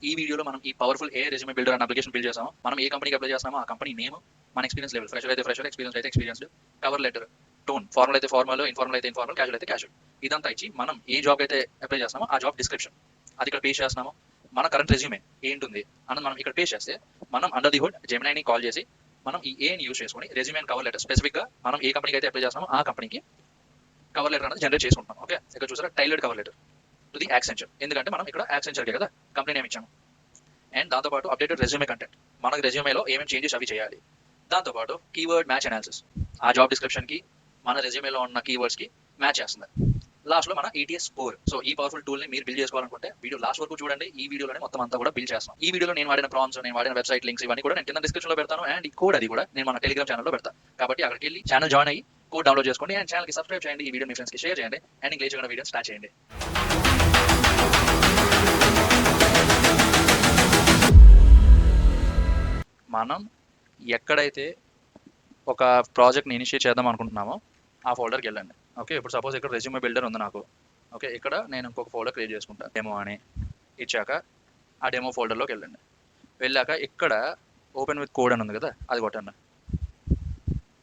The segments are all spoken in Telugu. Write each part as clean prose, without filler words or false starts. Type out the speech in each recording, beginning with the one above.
ఈ వీడియోలో మనం ఈ పవర్ఫుల్ ఏ రెజ్యూమే బిల్డర్ అనే అప్లికేషన్ బిల్డ్ చేస్తాము. మనం ఏ కంపెనీకి అప్లై చేస్తామో ఆ కంపెనీ నేమ్, మన ఎక్స్పీరియన్స్ లెవెల్, ఫ్రెషర్ అయితే ఫ్రెషర్, ఎక్స్పీరియన్స్ అయితే experienced, cover letter, tone, formal అయితే ఫార్మల్, ఇన్ఫార్మల్ అయితే ఇన్ఫార్మల్, క్యాజువల్ అయితే క్యాజువల్, ఇదంతా ఇచ్చి మనం ఏ జాబ్ అయితే అప్లై చేస్తామో ఆ జాబ్ డిస్క్రిప్షన్ అది ఇక్కడ పేస్ట్ చేస్తున్నాము. మన కరెంట్ రెజ్యూమే ఏంటుంది అన్నది మనం ఇక్కడ పేస్ట్ చేస్తే మనం అండర్ ది హుడ్ జెమినైని కాల్ చేసి మనం ఈ ఏని యూస్ చేసుకొని రెజ్యూమే అండ్ కవర్ లెటర్ స్పెసిఫిక్గా మనం ఏ కంపెనీకి అయితే అప్లై చేస్తామో ఆ కంపెనీకి కవర్ లెటర్ అనేది జనరేట్ చేసుకుంటాం. ఓకే, ఇక్కడ చూసారా tailored cover letter to the Accenture, ఎందుకంటే మనం ఇక్కడ యాక్సెంచర్కే కదా కంపెనీ నేమ్ ఇచ్చాము. అండ్ దాంతోపాటు అప్డేటెడ్ రెజ్యూమే కంటెంట్, మనకు రెజ్యూమేలో ఏమేమి చేంజెస్ అవి చేయాలి. దాంతోపాటు కీవర్డ్ మ్యాచ్ అనాలిసిస్, ఆ జాబ్ డిస్క్రిప్షన్కి మన రెజ్యూమేలో ఉన్న కీవర్డ్స్కి మ్యాచ్ చేస్తుంది. లాస్ట్లో మన ETS స్కోర్. సో ఈ పవర్ఫుల్ టూల్ని మీరు బిల్డ్ చేసుకోవాలనుకుంటే వీడియో లాస్ట్ వరకు చూడండి. ఈ వీడియోలోనే మొత్తం అంతా కూడా బిల్డ్ చేస్తాం. ఈ వీడియోలో నేను వాడిన ప్రాంప్ట్స్, నేను వాడిన వెబ్సైట్ లింక్స్ ఇవన్నీ కూడా నేను కింద డిస్క్రిప్షన్లో పెడతాను. అండ్ ఈ కోడ్ అది కూడా నేను మన టెలిగ్రామ్ ఛానల్లో పెడతాను. కాబట్టి అక్కడికి వెళ్ళి ఛానల్ జాయిన్ అయ్యి కోడ్ డౌన్లోడ్ చేసుకోండి అండ్ ఛానల్కి సబ్స్క్రైబ్ చేయండి. ఈ వీడియో మీ ఫ్రెండ్స్కి షేర్ చేయండి అండ్ ఇంగ్లీష్ వీడియో స్టార్ట్ చేయండి. మనం ఎక్కడైతే ఒక ప్రాజెక్ట్ని ఇనిషియేట్ చేద్దాం అనుకుంటున్నామో ఆ ఫోల్డర్కి వెళ్ళండి. ఓకే, ఇప్పుడు సపోజ్ ఇక్కడ రెజ్యూమే బిల్డర్ ఉంది నాకు. ఓకే, ఇక్కడ నేను ఇంకొక ఫోల్డర్ క్రియేట్ చేసుకుంటాను, డెమో అని ఇచ్చాక ఆ డెమో ఫోల్డర్లోకి వెళ్ళండి. వెళ్ళాక ఇక్కడ ఓపెన్ విత్ కోడ్ అని ఉంది కదా, అది కొట్టండి.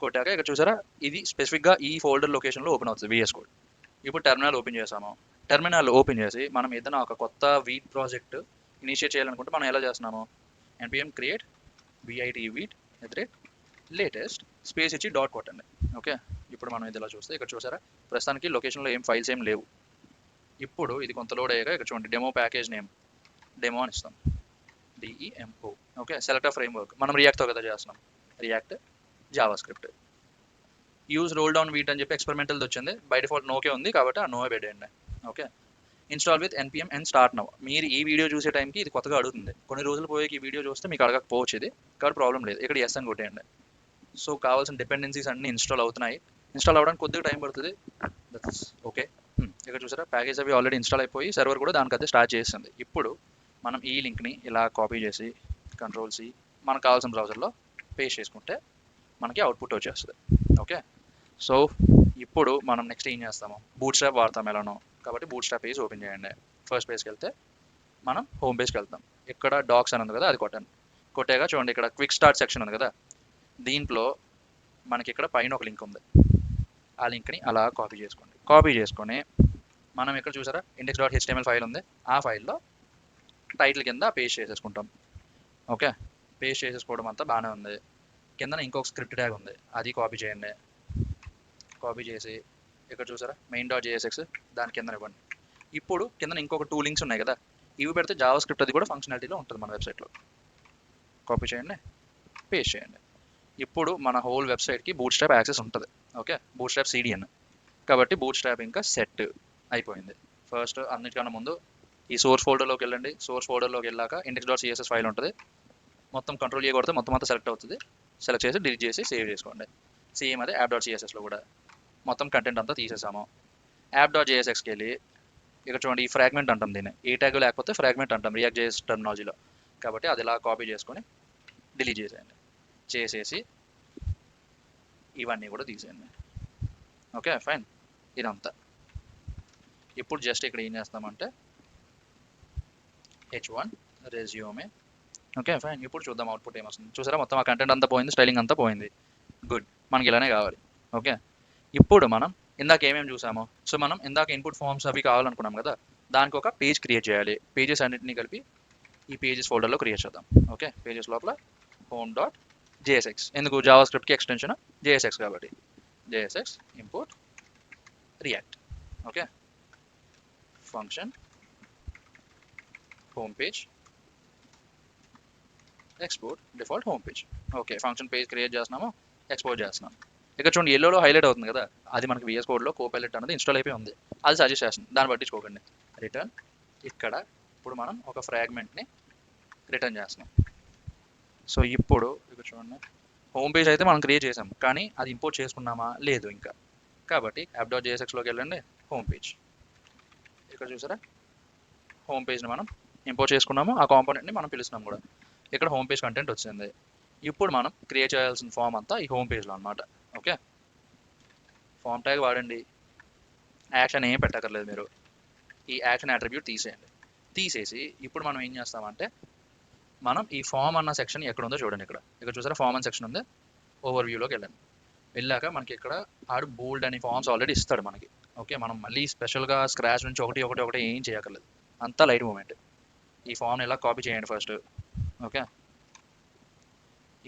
కొట్టాక ఇక్కడ చూసారా ఇది స్పెసిఫిక్గా ఈ ఫోల్డర్ లొకేషన్లో ఓపెన్ అవుతుంది, VS కోడ్. ఇప్పుడు టెర్మినల్ ఓపెన్ చేసాము. టెర్మినల్ ఓపెన్ చేసి మనం ఏదైనా ఒక కొత్త వీట్ ప్రాజెక్ట్ ఇనిషియేట్ చేయాలనుకుంటే మనం ఎలా చేస్తున్నాము, npm create vit latest space ఇచ్చి డాట్ కొట్టండి. ఓకే, ఇప్పుడు మనం ఇది ఇలా చూస్తే ఇక్కడ చూసారా ప్రస్తుతానికి లొకేషన్లో ఏం ఫైల్స్ ఏం లేవు. ఇప్పుడు ఇది కొంత లోడ్ అయ్యాక ఇక్కడ చూడండి డెమో ప్యాకేజ్ నేమ్ డెమో అని ఇస్తాం, DEMO. Okay, select framework మనం రియాక్ట్తో కదా చేస్తున్నాం, React JavaScript. Use rolldown Vite అని చెప్పి ఎక్స్పెరిమెంటల్ వచ్చింది, బై డిఫాల్ట్ నోకే ఉంది కాబట్టి ఆ నోవే పెట్టేయండి. Okay, install with npm and start now. మీరు ఈ వీడియో చూసే టైంకి ఇది కొత్తగా అడుగుతుంది, కొన్ని రోజులు పోయి ఈ వీడియో చూస్తే మీకు అడగకపోవచ్చు ఇది, కాబట్టి ప్రాబ్లం లేదు. ఇక్కడ ఎస్ అని కొట్టేయండి. సో కావాల్సిన డిపెండెన్సీస్ అన్ని ఇన్స్టాల్ అవుతున్నాయి. ఇన్స్టాల్ అవ్వడానికి కొద్దిగా టైం పడుతుంది. That's okay. ఇక్కడ చూసారా ప్యాకేజ్ అవి ఆల్రెడీ ఇన్స్టాల్ అయిపోయి సర్వర్ కూడా దానికైతే స్టార్ట్ చేస్తుంది. ఇప్పుడు మనం ఈ లింక్ని ఇలా కాపీ చేసి Ctrl+C మనకు కావాల్సిన బ్రౌజర్లో పేస్ట్ చేసుకుంటే మనకి అవుట్పుట్ వచ్చేస్తుంది. ఓకే, సో ఇప్పుడు మనం నెక్స్ట్ ఏం చేస్తాము, బూట్ స్ట్రాప్ వాడతాం ఎలానో, కాబట్టి బూట్ స్ట్రాప్ పేజ్ ఓపెన్ చేయండి. ఫస్ట్ పేజ్కి వెళ్తే మనం హోమ్ పేజ్కి వెళ్తాం. ఇక్కడ డాక్స్ అని ఉంది కదా, అది కొట్టండి. కొట్టాక చూడండి ఇక్కడ క్విక్ స్టార్ట్ సెక్షన్ ఉంది కదా, దీంట్లో మనకి ఇక్కడ పైన ఒక లింక్ ఉంది, ఆ లింక్ని అలా కాపీ చేసుకోండి. కాపీ చేసుకొని మనం ఇక్కడ చూసారా index.html ఫైల్ ఉంది, ఆ ఫైల్లో టైటిల్ కింద పేస్ట్ చేసేసుకుంటాం. ఓకే, పేస్ట్ చేసేసుకోవడం అంతా బాగానే ఉంది. కింద ఇంకొక స్క్రిప్ట్ ట్యాగ్ ఉంది, అది కాపీ చేయండి. కాపీ చేసి ఇక్కడ చూసారా main.jsx దాని కింద ఇవ్వండి. ఇప్పుడు కింద ఇంకొక 2 లింక్స్ ఉన్నాయి కదా, ఇవి పెడితే జావా స్క్రిప్ట్ అది కూడా ఫంక్షనాలిటీలో ఉంటుంది మన వెబ్సైట్లో. కాపీ చేయండి, పేస్ట్ చేయండి. ఇప్పుడు మన హోల్ వెబ్సైట్కి బూట్ స్ట్రాప్ యాక్సెస్ ఉంటుంది. ఓకే, బూట్ స్ట్రాప్ CDN, కాబట్టి బూట్ స్ట్రాప్ ఇంకా సెట్ అయిపోయింది. ఫస్ట్ అన్నిటికన్నా ముందు ఈ సోర్స్ ఫోల్డర్లోకి వెళ్ళండి. సోర్స్ ఫోల్డర్లోకి వెళ్ళాక index.css ఫైల్ ఉంటుంది, మొత్తం Ctrl+A కొడితే మొత్తం అంతా సెలెక్ట్ అవుతుంది. సెలెక్ట్ చేసి డిలీట్ చేసి సేవ్ చేసుకోండి. సేమ్ అదే app.cssలో కూడా మొత్తం కంటెంట్ అంతా తీసేసాము. app.jsxకి వెళ్ళి ఇక్కడ చూడండి ఈ ఫ్రాగ్మెంట్ అంటాం, దీన్ని ఏ ట్యాగ్ లేకపోతే ఫ్రాగ్మెంట్ అంటాం React.js టర్మినాలజీలో, కాబట్టి అది ఇలా కాపీ చేసుకొని డిలీట్ చేసేయండి. చేసేసి ఇవన్నీ కూడా తీసేయండి. ఓకే ఫైన్, ఇదంతా. ఇప్పుడు జస్ట్ ఇక్కడ ఏం చేస్తామంటే H1 రెజ్యూమే. ఓకే ఫైన్, ఇప్పుడు చూద్దాం అవుట్పుట్ ఏమొస్తుంది. చూసారా మొత్తం ఆ కంటెంట్ అంతా పోయింది, స్టైలింగ్ అంతా పోయింది. గుడ్, మనకి ఇలానే కావాలి. ఓకే, ఇప్పుడు మనం ఇందాక ఏమేమి చూసామో, సో మనం ఇందాక ఇన్పుట్ ఫామ్స్ అవి కావాలనుకున్నాం కదా, దానికి ఒక పేజ్ క్రియేట్ చేయాలి. పేజెస్ అన్నింటినీ కలిపి ఈ పేజెస్ ఫోల్డర్లో క్రియేట్ చేద్దాం. ఓకే, పేజెస్ లోపల home.jsx, ఎందుకు జావా స్క్రిప్ట్కి ఎక్స్టెన్షన్ JSX కాబట్టి JSX import react. Okay, function home page export default home page. Okay, function page create చేస్తున్నాము, ఎక్స్పోర్ట్ చేస్తున్నాం. ఇక్కడ చూడండి ఎల్లోలో హైలైట్ అవుతుంది కదా, అది మనకి VS కోడ్లో కోపైలట్ అనేది ఇన్స్టాల్ అయిపోయి ఉంది, అది సజెస్ట్ చేస్తుంది, దాన్ని పట్టించుకోకండి. రిటర్న్ ఇక్కడ ఇప్పుడు మనం ఒక ఫ్రాగ్మెంట్ని రిటర్న్ చేస్తున్నాం. సో ఇప్పుడు ఇక్కడ చూడండి హోమ్ పేజ్ అయితే మనం క్రియేట్ చేసాం, కానీ అది ఇంపోర్ట్ చేసుకున్నామా లేదు ఇంకా, కాబట్టి app.jsxలోకి వెళ్ళండి, హోమ్ పేజ్. ఇక్కడ చూసారా హోమ్ పేజ్ని మనం ఇంపోర్ట్ చేసుకున్నాము, ఆ కాంపోనెంట్ని మనం పిలుస్తున్నాం కూడా. ఇక్కడ హోమ్ పేజ్ కంటెంట్ వచ్చింది. ఇప్పుడు మనం క్రియేట్ చేయాల్సిన ఫామ్ అంతా ఈ హోమ్ పేజ్లో అనమాట. ఓకే, ఫామ్ ట్యాగ్ వాడండి, యాక్షన్ ఏం పెట్టక్కర్లేదు మీరు. ఈ యాక్షన్ అట్రిబ్యూట్ తీసేయండి. తీసేసి ఇప్పుడు మనం ఏం చేస్తామంటే మనం ఈ ఫామ్ అన్న సెక్షన్ ఎక్కడ ఉందో చూడండి. ఇక్కడ చూసారా ఫామ్ అన్న సెక్షన్ ఉంది. ఓవర్ వ్యూలోకి వెళ్ళండి. వెళ్ళాక మనకి ఇక్కడ ఆడు బోల్డ్ అని ఫామ్స్ ఆల్రెడీ ఇస్తాడు మనకి. ఓకే, మనం మళ్ళీ స్పెషల్గా స్క్రాచ్ నుంచి ఒకటి ఏం చేయక్కర్లేదు, అంతా లైట్ మూమెంట్. ఈ ఫామ్ని ఎలా కాపీ చేయండి ఫస్ట్. ఓకే,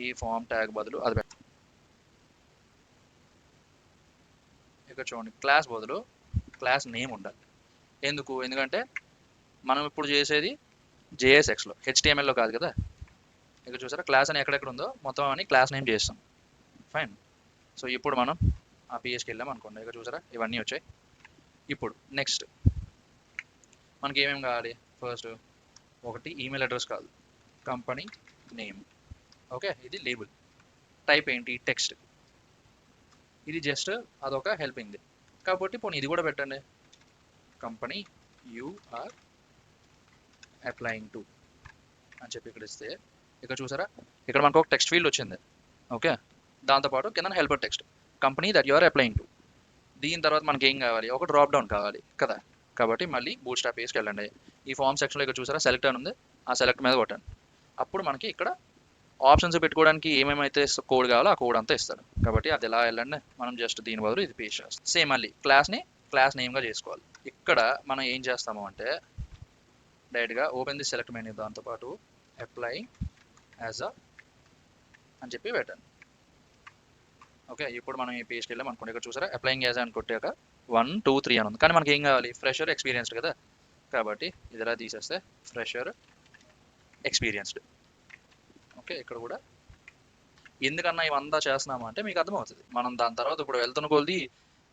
ఈ ఫామ్ ట్యాగ్ బదులు అది ఇక్కడ చూడండి, క్లాస్ బదులు క్లాస్ నేమ్ ఉండాలి. ఎందుకంటే మనం ఇప్పుడు చేసేది JSXలో, HTMLలో కాదు కదా. ఇక్కడ చూసారా క్లాస్ అని ఎక్కడెక్కడ ఉందో మొత్తం అని క్లాస్ నేమ్ చేస్తాం. ఫైన్. సో ఇప్పుడు మనం ఆ PHకి వెళ్ళాం అనుకోండి. ఇక్కడ చూసారా ఇవన్నీ వచ్చాయి. ఇప్పుడు నెక్స్ట్ మనకి ఏమేమి కావాలి? ఫస్ట్ ఒకటి ఈమెయిల్ అడ్రస్ కాదు, కంపెనీ నేమ్. ఓకే, ఇది లేబుల్. టైప్ ఏంటి? టెక్స్ట్. ఇది జస్ట్ అదొక హెల్పింగ్ ది కాబట్టి పోనీ ఇది కూడా పెట్టండి, company you are applying to అని చెప్పి ఇక్కడ ఇస్తే ఇక్కడ చూసారా ఇక్కడ మనకు ఒక టెక్స్ట్ ఫీల్డ్ వచ్చింది. ఓకే, దాంతోపాటు కింద helper text, company that you are applying to. దీని తర్వాత మనకి ఏం కావాలి? ఒక డ్రాప్ డౌన్ కావాలి కదా. కాబట్టి మళ్ళీ బూట్ స్ట్రాప్ పేజ్కి వెళ్ళండి. ఈ ఫామ్ సెక్షన్లో ఇక్కడ చూసారా సెలెక్ట్ అని ఉంది, ఆ సెలెక్ట్ మీద కొట్టండి. అప్పుడు మనకి ఇక్కడ ఆప్షన్స్ పెట్టుకోవడానికి ఏమేమైతే కోడ్ కావాలో ఆ కోడ్ అంతా ఇస్తారు. కాబట్టి అది ఎలా వెళ్ళండి, మనం జస్ట్ దీని బదులు ఇది పేస్ట్ చేస్తాం. సేమ్ మళ్ళీ క్లాస్ నేమ్గా చేసుకోవాలి. ఇక్కడ మనం ఏం చేస్తాము అంటే డైరెక్ట్గా ఓపెన్ ది సెలెక్ట్ మెనూ, దాంతోపాటు అప్లై యాజ్ అ అని చెప్పి పెట్టండి. ఓకే, ఇప్పుడు మనం ఈ పేజ్కి వెళ్ళాం అనుకోండి. ఇక్కడ చూసారా అప్లయింగ్ యాజ్ అని కొట్టాక 1 2 3 అని ఉంది. కానీ మనకి ఏం కావాలి? ఫ్రెషర్ ఎక్స్పీరియన్స్డ్ కదా. కాబట్టి ఇది ఎలా తీసేస్తే ఫ్రెషర్ ఎక్స్పీరియన్స్డ్. ఓకే, ఇక్కడ కూడా ఎందుకన్నా ఇవంతా చేస్తున్నాము అంటే మీకు అర్థమవుతుంది. మనం దాని తర్వాత ఇప్పుడు వెళ్తున్న కొద్ది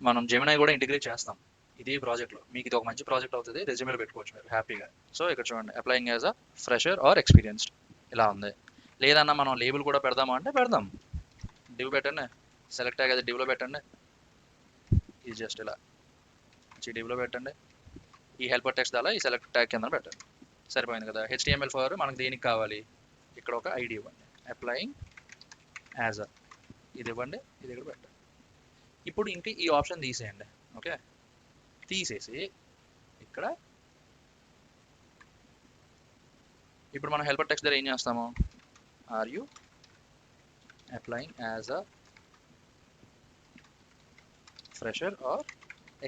మనం జెమినై కూడా ఇంటిగ్రేట్ చేస్తాం ఇదే ప్రాజెక్ట్లో. మీకు ఇది ఒక మంచి ప్రాజెక్ట్ అవుతుంది, రెజ్యూమేలో పెట్టుకోవచ్చు మీరు హ్యాపీగా. సో ఇక్కడ చూడండి applying as a fresher or experienced ఇలా ఉంది. లేదన్నా మనం లేబుల్ కూడా పెడదామా అంటే పెడదాం. డివ్ పెట్టండి, సెలెక్ట్ ట్యాగ్ అది డివ్లో పెట్టండి. ఇది జస్ట్ ఇలా డివ్లో పెట్టండి. ఈ హెల్పర్ టెక్స్ట్ అలా ఈ సెలెక్ట్ ట్యాగ్ కింద పెట్టండి. సరిపోయింది కదా. HTML4 మనకు దేనికి కావాలి? ఇక్కడ ఒక ఐడి ఇవ్వండి, అప్లయింగ్ యాజ్ అ ఇది ఇవ్వండి, ఇది ఇక్కడ పెట్టండి. ఇప్పుడు ఇంక ఈ ఆప్షన్ తీసేయండి. ఓకే, తీసేసి ఇక్కడ ఇప్పుడు మనం హెల్పర్ టెక్స్ట్ దగ్గర ఏం చేస్తాము? Are you applying as a fresher or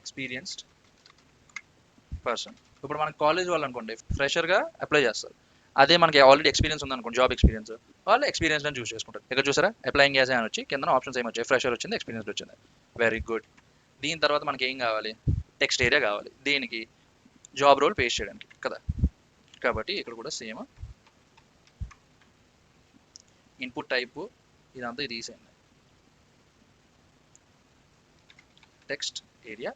experienced person. ఇప్పుడు మనకి కాలేజ్ వాళ్ళు అనుకోండి ఫ్రెషర్గా అప్లై చేస్తారు. అదే మనకి ఆల్రెడీ ఎక్స్పీరియన్స్ ఉందనుకోండి, జాబ్ ఎక్స్పీరియన్స్, వాళ్ళు ఎక్స్పీరియన్స్ అని చూస్ చేసుకుంటారు. ఇక్కడ చూసారా అప్లయింగ్ యాజ్ అని వచ్చి కింద ఆప్షన్స్ ఏమి వచ్చాయి? ఫ్రెషర్ వచ్చింది, ఎక్స్పీరియన్స్ వచ్చింది. Very good. దీని తర్వాత మనకి ఏం కావాలి? టెక్స్ట్ ఏరియా కావాలి. దేనికి? జాబ్ రోల్ పేస్ట్ చేయడానికి కదా. కాబట్టి ఇక్కడ కూడా సేమ్ ఇన్పుట్ టైపు ఇదంతా ఇది తీసేయండి. టెక్స్ట్ ఏరియా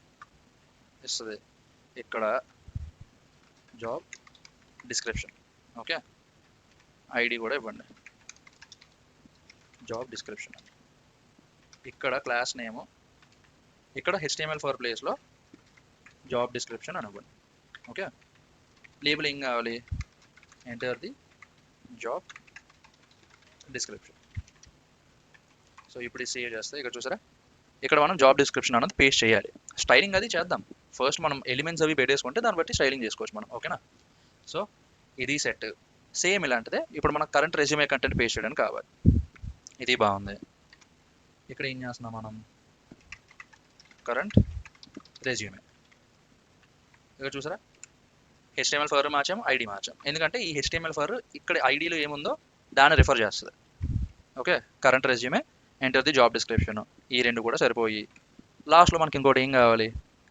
ఇస్తుంది. ఇక్కడ జాబ్ డిస్క్రిప్షన్. ఓకే, ఐడి కూడా ఇవ్వండి, జాబ్ డిస్క్రిప్షన్. ఇక్కడ క్లాస్ నేము, ఇక్కడ HTML4 ప్లేస్లో జాబ్ డిస్క్రిప్షన్ అని ఇవ్వండి. ఓకే, లేబుల్ ఏం కావాలి? Enter the job description. So ఇప్పుడు సేవ్ చేస్తే ఇక్కడ చూసారా ఇక్కడ మనం జాబ్ డిస్క్రిప్షన్ అన్నది పేస్ట్ చేయాలి. స్టైలింగ్ అది చేద్దాం. ఫస్ట్ మనం ఎలిమెంట్స్ అవి పెట్టేసుకుంటే దాన్ని బట్టి స్టైలింగ్ చేసుకోవచ్చు మనం. ఓకేనా? సో ఇది సెట్. సేమ్ ఇలాంటిదే ఇప్పుడు మనకు కరెంట్ రెజ్యూమే కంటెంట్ పేస్ట్ చేయడానికి కావాలి. ఇది బాగుంది. ఇక్కడ ఏం చేస్తున్నాం మనం? Current resume. ఇక్కడ చూసారా HTML4 మార్చాము, ఐడి మార్చాం. ఎందుకంటే ఈ HTML4 ఇక్కడ ఐడిలో ఏముందో దాన్ని రిఫర్ చేస్తుంది. Okay, current resume, enter the job description, ఈ రెండు కూడా సరిపోయి లాస్ట్లో మనకి ఇంకోటి ఏం కావాలి?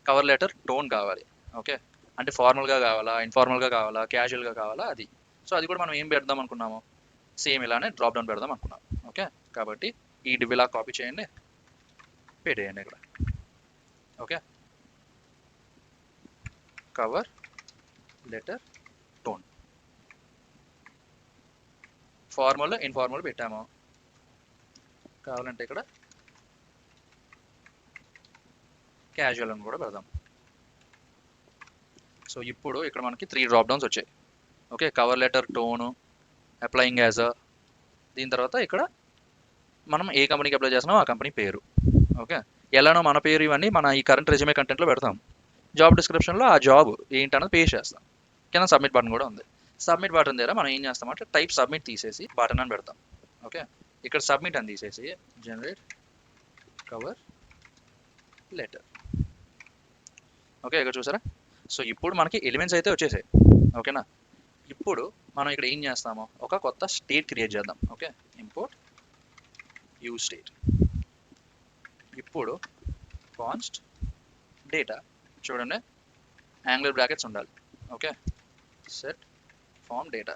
కవర్ లెటర్ టోన్ కావాలి. ఓకే, అంటే ఫార్మల్గా కావాలా, ఇన్ఫార్మల్గా కావాలా, క్యాజువల్గా కావాలా అది. సో అది కూడా మనం ఏం పెడదాం అనుకున్నాము? సేమ్ ఇలానే డ్రాప్ డౌన్ పెడదాం అనుకున్నాం. ఓకే, కాబట్టి ఈ డివ్ ఇలా కాపీ చేయండి, పెట్టేయండి ఇక్కడ. Okay, cover letter tone, formal informal పెట్టాము. కావాలంటే ఇక్కడ క్యాజువల్ అని కూడా పెడదాం. సో ఇప్పుడు ఇక్కడ మనకి 3 డ్రాప్ డౌన్స్ వచ్చాయి. Okay, cover letter, tone, applying as అ, దీని తర్వాత ఇక్కడ మనం ఏ కంపెనీకి అప్లై చేస్తున్నామో ఆ కంపెనీ పేరు. ఓకే, ఎలానో మన పేరు ఇవన్నీ మన ఈ కరెంట్ రెజ్యూమే కంటెంట్లో పెడతాం. జాబ్ డిస్క్రిప్షన్లో ఆ జాబ్ ఏంటన్నది పేస్ట్ చేస్తాం. కింద సబ్మిట్ బటన్ కూడా ఉంది. సబ్మిట్ బటన్ దగ్గర మనం ఏం చేస్తామంటే టైప్ సబ్మిట్ తీసేసి బటన్ అని పెడతాం. ఓకే, ఇక్కడ సబ్మిట్ అని తీసేసి జనరేట్ కవర్ లెటర్. ఓకే, ఇక్కడ చూసారా? సో ఇప్పుడు మనకి ఎలిమెంట్స్ అయితే వచ్చేసాయి. ఓకేనా, ఇప్పుడు మనం ఇక్కడ ఏం చేస్తామో ఒక కొత్త స్టేట్ క్రియేట్ చేద్దాం. Okay, import use state. ఇప్పుడు కాన్స్ట్ డేటా చూడండి, యాంగులర్ బ్రాకెట్స్ ఉండాలి. Okay, set form data.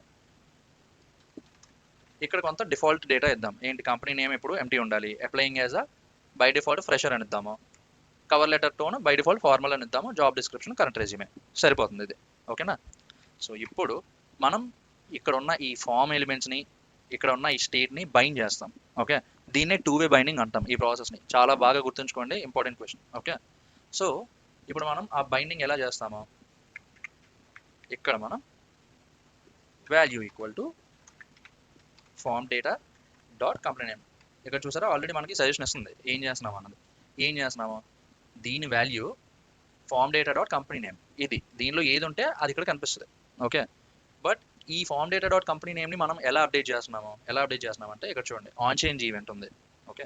ఇక్కడ కొంత డిఫాల్ట్ డేటా ఇద్దాం. ఏంటి, కంపెనీ నేమ్ ఇప్పుడు ఎంటీ ఉండాలి. Applying as a by default fresher అని ఇద్దాము. Cover letter tone by default formal అని ఇద్దాము. Job description current resume. సరిపోతుంది ఇది. ఓకేనా, సో ఇప్పుడు మనం ఇక్కడ ఉన్న ఈ ఫామ్ ఎలిమెంట్స్ని, ఇక్కడ ఉన్న ఈ స్టేట్ని బైండ్ చేస్తాం. ఓకే, దీన్నే టూ వే బైండింగ్ అంటాం ఈ ప్రాసెస్ని. చాలా బాగా గుర్తుంచుకోండి, ఇంపార్టెంట్ క్వశ్చన్. ఓకే, సో ఇప్పుడు మనం ఆ బైండింగ్ ఎలా చేస్తామో, ఇక్కడ మనం value equal to form data dot company name. ఇక్కడ చూసారా, ఆల్రెడీ మనకి సజెషన్ ఇస్తుంది ఏం చేస్తున్నాము అన్నది. ఏం చేస్తున్నాము, దీని value form data dot company name. ఇది దీనిలో ఏది ఉంటే అది ఇక్కడ కనిపిస్తుంది. ఓకే, బట్ ఈ ఫామ్ డేటా డాట్ కంపెనీ నేమ్ని మనం ఎలా అప్డేట్ చేస్తున్నాము అంటే ఇక్కడ చూడండి, ఆన్ చేంజ్ ఈవెంట్ ఉంది. ఓకే,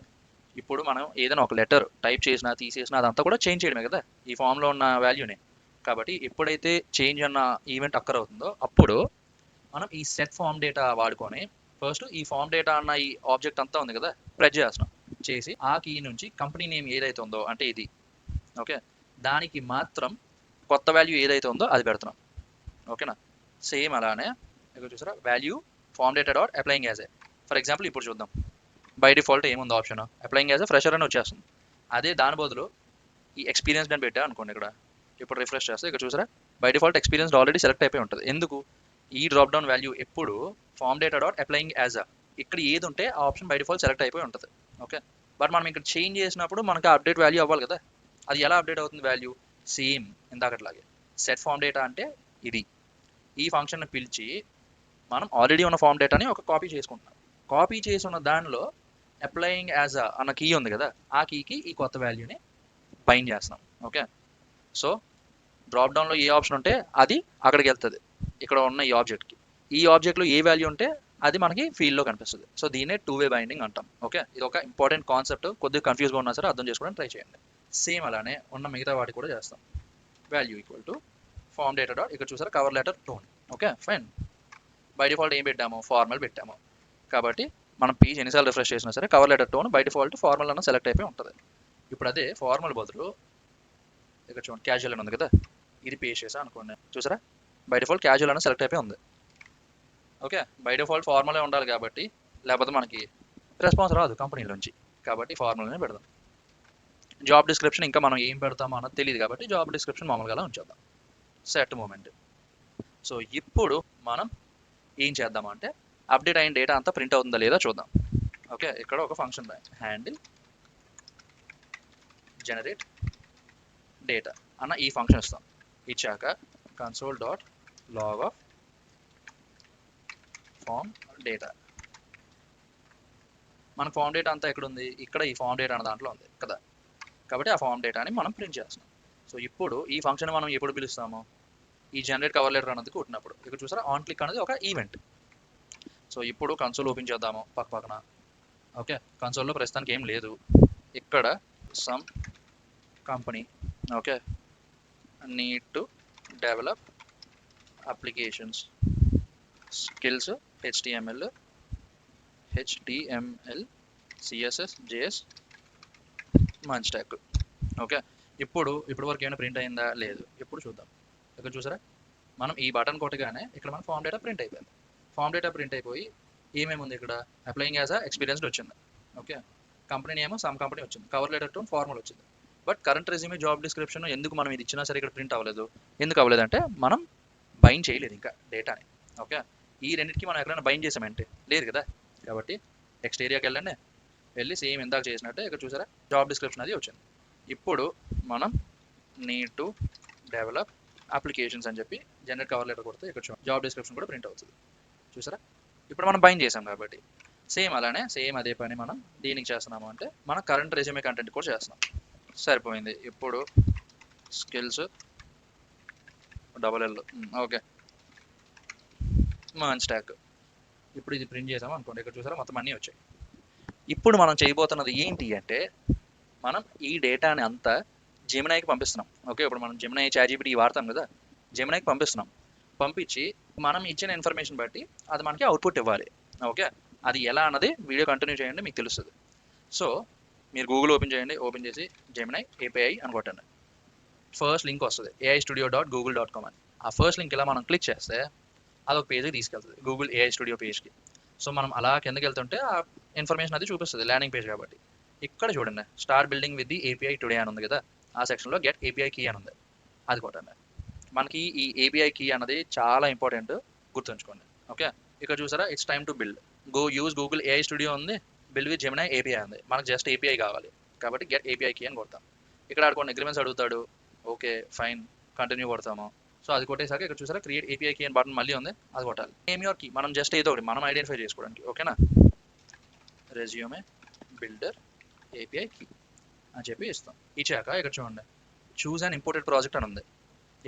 ఇప్పుడు మనం ఏదైనా ఒక లెటర్ టైప్ చేసినా తీసేసినా అదంతా కూడా చేంజ్ చేయడమే కదా ఈ ఫామ్లో ఉన్న వాల్యూని. కాబట్టి ఎప్పుడైతే చేంజ్ అన్న ఈవెంట్ అక్కర్ అవుతుందో అప్పుడు మనం ఈ సెట్ ఫామ్ డేటా వాడుకొని ఫస్ట్ ఈ ఫామ్ డేటా అన్న ఈ ఆబ్జెక్ట్ అంతా ఉంది కదా, ప్రెస్ చేస్తున్నాం. చేసి ఆ కీ నుంచి కంపెనీ నేమ్ ఏదైతే ఉందో అంటే ఇది, ఓకే, దానికి మాత్రం కొత్త వాల్యూ ఏదైతే ఉందో అది పెడుతున్నాం. ఓకేనా, సేమ్ అలానే ఇక్కడ చూసారా, value form data dot applying as a. For example ఇప్పుడు చూద్దాం, బై డిఫాల్ట్ ఏముంది option, applying as a fresher అని వచ్చేస్తుంది. అదే దాని బదులు ఈ ఎక్స్పీరియన్స్ అని పెట్టా అనుకోండి. ఇక్కడ ఇప్పుడు రిఫ్రెష్ చేస్తే ఇక్కడ చూసారా, by default experience already select అయిపోయి ఉంటుంది. ఎందుకు, ఈ డ్రాప్ డౌన్ వాల్యూ ఎప్పుడు form data dot applying as a, ఇక్కడ ఏది ఉంటే ఆ ఆప్షన్ బై డిఫాల్ట్ సెలెక్ట్ అయిపోయి ఉంటుంది. ఓకే, బట్ మనం ఇక్కడ చేంజ్ చేసినప్పుడు మనకి అప్డేట్ వాల్యూ అవ్వాలి కదా. అది ఎలా అప్డేట్ అవుతుంది వాల్యూ, సేమ్ ఇందాకట్లాగే సెట్ ఫామ్ డేటా అంటే ఇది. ఈ ఫంక్షన్ని పిలిచి మనం ఆల్రెడీ ఉన్న ఫామ్ డేటాని ఒక కాపీ చేసుకుంటున్నాం. కాపీ చేసి ఉన్న దానిలో అప్లయింగ్ యాజ్ అ అన్న కీ ఉంది కదా, ఆ కీకి ఈ కొత్త వాల్యూని బైండ్ చేస్తున్నాం. ఓకే, సో డ్రాప్ డౌన్లో ఏ ఆప్షన్ ఉంటే అది అక్కడికి వెళ్తుంది, ఇక్కడ ఉన్న ఈ ఆబ్జెక్ట్కి. ఈ ఆబ్జెక్ట్లో ఏ వాల్యూ ఉంటే అది మనకి ఫీల్డ్లో కనిపిస్తుంది. సో దీన్నే టూ వే బైండింగ్ అంటాం. ఓకే, ఇది ఒక ఇంపార్టెంట్ కాన్సెప్ట్. కొద్దిగా కన్ఫ్యూజ్గా ఉన్నా సరే అర్థం చేసుకోవడానికి ట్రై చేయండి. సేమ్ అలానే ఉన్న మిగతా వాటికి కూడా చేస్తాం. Value equal to form data dot, ఇక్కడ చూసారా cover letter tone. Okay fine, by default ఏం పెట్టాము, ఫార్మల్ పెట్టాము. కాబట్టి మనం పేజ్ ఎన్నిసార్లు రిఫ్రెష్ చేసినా సరే cover letter tone by default formal అన్న సెలెక్ట్ అయిపోయి ఉంటుంది. ఇప్పుడు అదే ఫార్మల్ బదులు ఇక్కడ చూడండి క్యాజువల్ అని ఉంది కదా, ఇది పేస్ట్ చేసా అనుకోండి. చూసారా, బై డిఫాల్ట్ క్యాజువల్ అని సెలెక్ట్ అయిపోయి ఉంది. ఓకే, బై డిఫాల్ట్ ఫార్మలే ఉండాలి కాబట్టి, లేకపోతే మనకి రెస్పాన్స్ రాదు కంపెనీలోంచి. కాబట్టి ఫార్మల్నే పెడదాం. జాబ్ డిస్క్రిప్షన్ ఇంకా మనం ఏం పెడతామో అన్నది తెలియదు కాబట్టి జాబ్ డిస్క్రిప్షన్ మామూలుగా ఉంచేద్దాం. Set moment. సో ఇప్పుడు మనం ఏం చేద్దామంటే అప్డేట్ అయిన డేటా అంతా ప్రింట్ అవుతుందా లేదా చూద్దాం. ఓకే, ఇక్కడ ఒక ఫంక్షన్ హ్యాండిల్ జనరేట్ డేటా అన్న ఈ ఫంక్షన్ ఇస్తాం. ఇచ్చాక console dot log of form data. మన ఫామ్ డేటా అంతా ఎక్కడ ఉంది, ఇక్కడ ఈ ఫామ్ డేటా అన్న దాంట్లో ఉంది కదా. కాబట్టి ఆ ఫామ్ డేటాని మనం ప్రింట్ చేస్తాం. సో ఇప్పుడు ఈ ఫంక్షన్ మనం ఎప్పుడు పిలుస్తాము, ఈ జనరేట్ కవర్ లెటర్ అన్నది కొట్టినప్పుడు. ఇక్కడ చూసారా, ఆన్ క్లిక్ అనేది ఒక ఈవెంట్. సో ఇప్పుడు కన్సోల్ ఓపెన్ చేద్దాము పక్కన. ఓకే, కన్సోల్లో ప్రస్తుతానికి ఏం లేదు. ఇక్కడ some company okay need to develop applications skills HTML CSS JS మంచి స్టాక్. ఓకే, ఇప్పుడు వరకు ఏమైనా ప్రింట్ అయిందా లేదు, ఇప్పుడు చూద్దాం. ఇక్కడ చూసారా, మనం ఈ బటన్ కొట్టగానే ఇక్కడ మన ఫామ్ డేటా ప్రింట్ అయిపోయింది. ఫామ్ డేటా ప్రింట్ అయిపోయి ఏమేమి ఉంది ఇక్కడ, అప్లయింగ్ యాజ్ అ ఎక్స్పీరియన్స్డ్ వచ్చింది. Okay, company name some company వచ్చింది, కవర్ లెటర్ టోన్ ఫార్మల్ వచ్చింది. But current resume job description ఎందుకు మనం ఇది ఇచ్చినా సరే ఇక్కడ ప్రింట్ అవ్వలేదు. ఎందుకు అవ్వలేదంటే మనం బైండ్ చేయలేదు ఇంకా డేటాని. ఓకే, ఈ రెండింటికి మనం ఎక్కడైనా బైండ్ చేసామంటే లేదు కదా. కాబట్టి నెక్స్ట్ ఏరియాకి వెళ్ళి సేమ్ ఇందాక చేసినట్టే ఇక్కడ చూసారా జాబ్ డిస్క్రిప్షన్ అది వచ్చింది. ఇప్పుడు మనం నీడ్ టు డెవలప్ అప్లికేషన్స్ అని చెప్పి జనరేట్ కవర్ లెటర్ కొడితే ఇక్కడ జాబ్ డిస్క్రిప్షన్ కూడా ప్రింట్ అవుతుంది. చూసారా, ఇప్పుడు మనం బైండ్ చేసాం కాబట్టి సేమ్ అలానే సేమ్ అదే పని మనం దీనికి చేస్తున్నాము అంటే మన కరెంట్ రెజ్యూమే కంటెంట్ కూడా చేస్తున్నాం. సరిపోయింది. ఇప్పుడు skills LL okay merge stock. ఇప్పుడు ఇది ప్రింట్ చేసాము అనుకోండి, ఇక్కడ చూసారా మొత్తం అన్నీ వచ్చాయి. ఇప్పుడు మనం చేయబోతున్నది ఏంటి అంటే మనం ఈ డేటాని అంతా జెమినైకి పంపిస్తున్నాం. ఓకే, ఇప్పుడు మనం జెమినై చాట్‌జీపీటీ వాడతాం కదా, జెమినైకి పంపిస్తున్నాం. పంపించి మనం ఇచ్చిన ఇన్ఫర్మేషన్ బట్టి అది మనకి అవుట్పుట్ ఇవ్వాలి. ఓకే, అది ఎలా అన్నది వీడియో కంటిన్యూ చేయండి, మీకు తెలుస్తుంది. సో మీరు గూగుల్ ఓపెన్ చేయండి, ఓపెన్ చేసి జెమినై ఏపీఐ అని కొట్టండి. ఫస్ట్ లింక్ వస్తుంది aistudio.google.com అని. ఆ ఫస్ట్ లింక్ ఇలా మనం క్లిక్ చేస్తే అదొక పేజ్కి తీసుకెళ్తుంది, గూగుల్ ఏఐ స్టూడియో పేజ్కి. సో మనం అలా కిందకి వెళ్తుంటే ఆ ఇన్ఫర్మేషన్ అది చూపిస్తుంది, ల్యాండింగ్ పేజ్ కాబట్టి. ఇక్కడ చూడండి, start building with the API today అని ఉంది కదా, ఆ సెక్షన్లో గెట్ ఏపీఐ కీ అని ఉంది, అది కొట్టండి. మనకి ఈ ఏపీఐ కీ అన్నది చాలా ఇంపార్టెంట్, గుర్తుంచుకోండి. ఓకే, ఇక్కడ చూసారా it's time to build, use Google AI studio ఉంది, బిల్డ్ విత్ జెమినై ఏపీఐ ఉంది. మనకు జస్ట్ ఏపీఐ కావాలి కాబట్టి గెట్ ఏపీఐ కీ అని కొడతాం. ఇక్కడ ఆడుకోండి అగ్రిమెంట్స్ అడుగుతాడు, ఓకే ఫైన్ కంటిన్యూ కొడతాము. సో అది కొట్టేసాక ఇక్కడ చూసారా క్రియేట్ ఏపీఐ కీ అని బటన్ మళ్ళీ ఉంది, అది కొట్టాలి. నేమ్ యువర్ కీ, మనం జస్ట్ ఏదో ఒకటి మనం ఐడెంటిఫై చేసుకోవడానికి. ఓకేనా, రెజ్యూమే బిల్డర్ ఏపీఐ కీ అని చెప్పి ఇస్తాం. ఇచ్చాక ఇక్కడ చూడండి చూస్ అండ్ ఇంపోర్టెడ్ ప్రాజెక్ట్ అని ఉంది.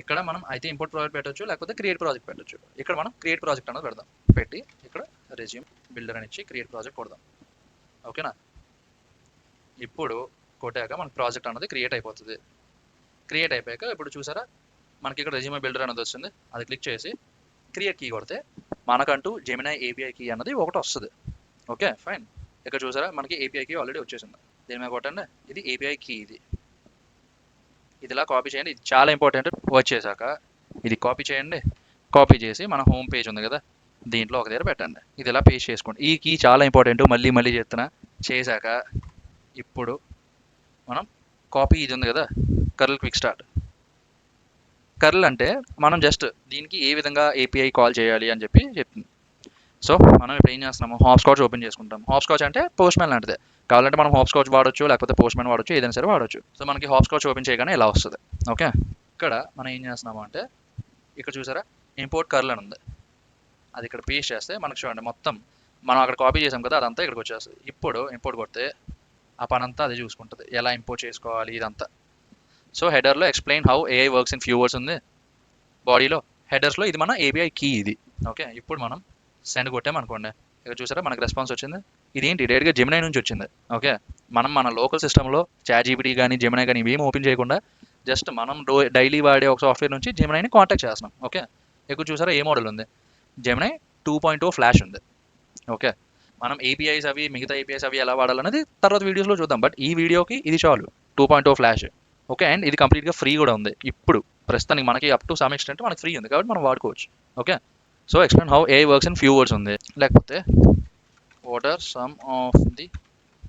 ఇక్కడ మనం అయితే ఇంపోర్ట్ ప్రాజెక్ట్ పెట్టచ్చు, లేకపోతే క్రియేట్ ప్రాజెక్ట్ పెట్టచ్చు. ఇక్కడ మనం క్రియేట్ ప్రాజెక్ట్ అనేది పెడదాం. పెట్టి ఇక్కడ రెజ్యూమ్ బిల్డర్ అని ఇచ్చి క్రియేట్ ప్రాజెక్ట్ కొడదాం. ఓకేనా, ఇప్పుడు కొట్టాక మనకి ప్రాజెక్ట్ అన్నది క్రియేట్ అయిపోతుంది. క్రియేట్ అయిపోయాక ఇప్పుడు చూసారా మనకి ఇక్కడ రెజ్యూమే బిల్డర్ అనేది వస్తుంది, అది క్లిక్ చేసి క్రియేట్ కీ కొడితే మనకంటూ జెమినై ఏపీఐ కీ అన్నది ఒకటి వస్తుంది. ఓకే ఫైన్, ఇక్కడ చూసారా మనకి ఏపీఐ కీ ఆల్రెడీ వచ్చేసింది. దీని మీద కొట్టండి, ఇది ఏపీఐ కీ. ఇది ఇలా కాపీ చేయండి, ఇది చాలా ఇంపార్టెంట్. వచ్చేసాక ఇది కాపీ చేయండి, కాపీ చేసి మన హోమ్ పేజ్ ఉంది కదా దీంట్లో ఒక దగ్గర పెట్టండి. ఇది ఇలా పేస్ట్ చేసుకోండి. ఈ కీ చాలా ఇంపార్టెంట్, మళ్ళీ మళ్ళీ చెప్తున్నా. చేశాక ఇప్పుడు మనం కాపీ ఇది ఉంది కదా కర్ల్ క్విక్ స్టార్ట్. కర్ల్ అంటే మనం జస్ట్ దీనికి ఏ విధంగా ఏపీఐ కాల్ చేయాలి అని చెప్పి చెప్తుంది. సో మనం ఇప్పుడు ఏం చేస్తున్నాము, హాప్స్కాచ్ ఓపెన్ చేసుకుంటాం. హాప్స్కాచ్ అంటే పోస్ట్ మ్యాన్ లాంటిదే, కావాలంటే మనం హాప్స్కాచ్ వాడచ్చు, లేకపోతే పోస్ట్ మ్యాన్ వాడచ్చు, ఏదైనా సరే వాడచ్చు. సో మనకి హాప్స్కాచ్ ఓపెన్ చేయగానే ఇలా వస్తుంది. ఓకే, ఇక్కడ మనం ఏం చేస్తున్నాము అంటే ఇక్కడ చూసారా ఇంపోర్ట్ కర్ల్ అని ఉంది, అది ఇక్కడ పేస్ట్ చేస్తే మనకు చూడండి మొత్తం మనం అక్కడ కాపీ చేసాం కదా అదంతా ఇక్కడికి వచ్చేస్తుంది. ఇప్పుడు ఇంపోర్ట్ కొడితే ఆ పని అంతా అది చూసుకుంటుంది, ఎలా ఇంపోర్ట్ చేసుకోవాలి ఇదంతా. సో హెడర్లో explain how AI works in few words ఉంది, బాడీలో హెడర్స్లో ఇది మన ఏపీఐ కీ ఇది. ఓకే, ఇప్పుడు మనం సెండ్ కొట్టామనుకోండి, ఇక్కడ చూసారా మనకు రెస్పాన్స్ వచ్చింది. ఇదేంటి డైరెక్ట్గా జెమినై నుంచి వచ్చింది. ఓకే, మనం మన లోకల్ సిస్టంలో చాట్‌జీపీటీ కానీ జెమినై కానీ ఇవేం ఓపెన్ చేయకుండా జస్ట్ మనం డైలీ వాడే ఒక సాఫ్ట్వేర్ నుంచి జెమినైని కాంటాక్ట్ చేస్తున్నాం. ఓకే, ఇక్కడ చూసారా ఏ మోడల్ ఉంది, జెమినై 2.0 ఫ్లాష్ ఉంది. ఓకే, మనం ఏపీఐస్ అవి మిగతా ఏపీఐస్ అవి ఎలా వాడాలనేది తర్వాత వీడియోస్లో చూద్దాం, బట్ ఈ వీడియోకి ఇది చాలు, 2.0 ఫ్లాష్. ఓకే, అండ్ ఇది కంప్లీట్గా ఫ్రీ కూడా ఉంది. ఇప్పుడు ప్రస్తుతానికి మనకి అప్ టు సమ్ ఎక్స్టెంట్ మనకి ఫ్రీ ఉంది కాబట్టి మనం వాడుకోవచ్చు. Okay, so explain how AI works in few words ఉంది, లేకపోతే what are some of the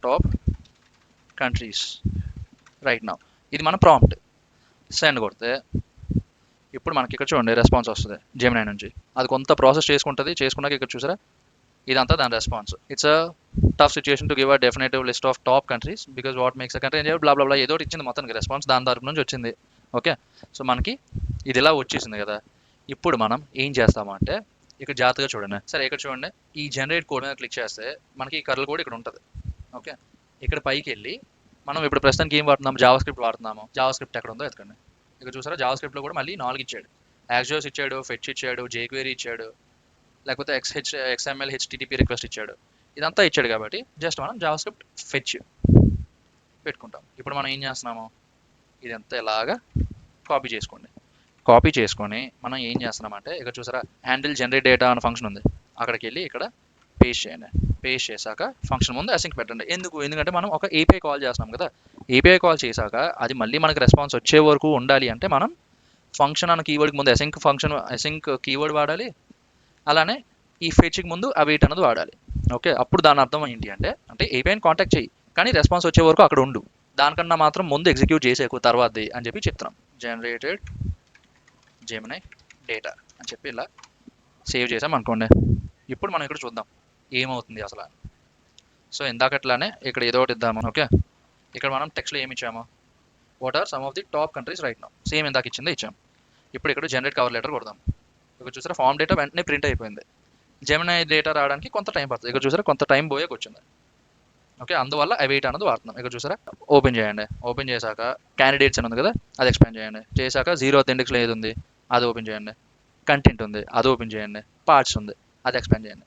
top countries right now, ఇది మన ప్రాంప్ట్. సెండ్ కొడితే ఇప్పుడు మనకి ఇక్కడ చూడండి రెస్పాన్స్ వస్తుంది జెమినై నుంచి. అది కొంత ప్రాసెస్ చేసుకున్నాక ఇక్కడ చూసారా ఇదంతా దాని response. It's a tough situation to give a definitive list of top countries because what makes a country అని చెప్పి బ్లా బ్లా ఏదో ఒకటి ఇచ్చింది మొత్తానికి రెస్పాన్స్, దాని తరపు నుంచి వచ్చింది. ఓకే, సో మనకి ఇది ఇలా వచ్చేసింది కదా. ఇప్పుడు మనం ఏం చేస్తామంటే ఇక్కడ జాగ్రత్తగా చూడండి. సరే ఇక్కడ చూడండి ఈ జనరేట్ కోడ్ మీద క్లిక్ చేస్తే మనకి ఈ కర్ల్ కోడ్ ఇక్కడ ఉంటుంది. ఓకే, ఇక్కడ పైకి వెళ్ళి మనం ఇప్పుడు ప్రస్తుతానికి ఏం వాడుతున్నాము, జావా స్క్రిప్ట్ వాడుతున్నాము. జావా స్క్రిప్ట్ ఎక్కడ ఉందో ఎత్తుకండి. ఇక్కడ చూసారా జావా స్క్రిప్ట్లో కూడా మళ్ళీ 4 ఇచ్చాడు, యాక్చువల్స్ ఇచ్చాడు, ఫెచ్ ఇచ్చాడు, జేక్వెరీ ఇచ్చాడు, లేకపోతే XML HTTP రిక్వెస్ట్ ఇచ్చాడు. ఇదంతా ఇచ్చాడు కాబట్టి జస్ట్ మనం జావా స్క్రిప్ట్ ఫెచ్ పెట్టుకుంటాం. ఇప్పుడు మనం ఏం చేస్తున్నాము, ఇదంతా ఇలాగా కాపీ చేసుకోండి. కాపీ చేసుకొని మనం ఏం చేస్తున్నామంటే ఇక్కడ చూసారా హ్యాండిల్ జనరేట్ డేటా అనే ఫంక్షన్ ఉంది, అక్కడికి వెళ్ళి ఇక్కడ పేస్ట్ చేయండి. పేస్ట్ చేశాక ఫంక్షన్ ముందు అసింక్ పెట్టండి. ఎందుకంటే మనం ఒక ఏపీఐ కాల్ చేస్తున్నాం కదా, ఏపీఐ కాల్ చేశాక అది మళ్ళీ మనకి రెస్పాన్స్ వచ్చే వరకు ఉండాలి అంటే మనం ఫంక్షన్ అన్న కీవర్డ్కి ముందు అసింక్ కీవర్డ్ వాడాలి, అలానే ఈ ఫెచ్కి ముందు అవైట్ అన్నది వాడాలి. ఓకే, అప్పుడు దాని అర్థం ఏంటి అంటే ఏపీఐని కాంటాక్ట్ చేయి కానీ రెస్పాన్స్ వచ్చే వరకు అక్కడ ఉండు, దానికన్నా మాత్రం ముందు ఎగ్జిక్యూట్ చేసేకు తర్వాతది అని చెప్పి చెప్తున్నాం. జనరేటెడ్ జెమినై డేటా అని చెప్పి ఇలా సేవ్ చేసాం అనుకోండి. ఇప్పుడు మనం ఇక్కడ చూద్దాం ఏమవుతుంది అసలు. సో ఇందాకట్లానే ఇక్కడ ఏదో ఒకటి ఇద్దాము. ఓకే, ఇక్కడ మనం టెక్స్ట్లో ఏమి ఇచ్చాము, what are some of the top countries right now, same ఇందాక ఇచ్చిందే ఇచ్చాం. ఇప్పుడు ఇక్కడ జనరేట్ కవర్ లెటర్ కొడదాం. ఇక్కడ చూసారా ఫామ్ డేటా వెంటనే ప్రింట్ అయిపోయింది. జెమినై డేటా రావడానికి కొంత టైం పడుతుంది. ఇక్కడ చూసారా కొంత టైం పోయేకి వచ్చింది. ఓకే, అందువల్ల అవైట్ అన్నది వాడుతున్నాం. ఇక్కడ చూసారా ఓపెన్ చేయండి. ఓపెన్ చేశాక క్యాండిడేట్స్ అని ఉంది కదా అది ఎక్స్పాండ్ చేయండి. చేశాక 0th ఇండెక్స్లో ఏది ఉంది అది ఓపెన్ చేయండి. కంటెంట్ ఉంది అది ఓపెన్ చేయండి. పార్ట్స్ ఉంది అది ఎక్స్పాండ్ చేయండి.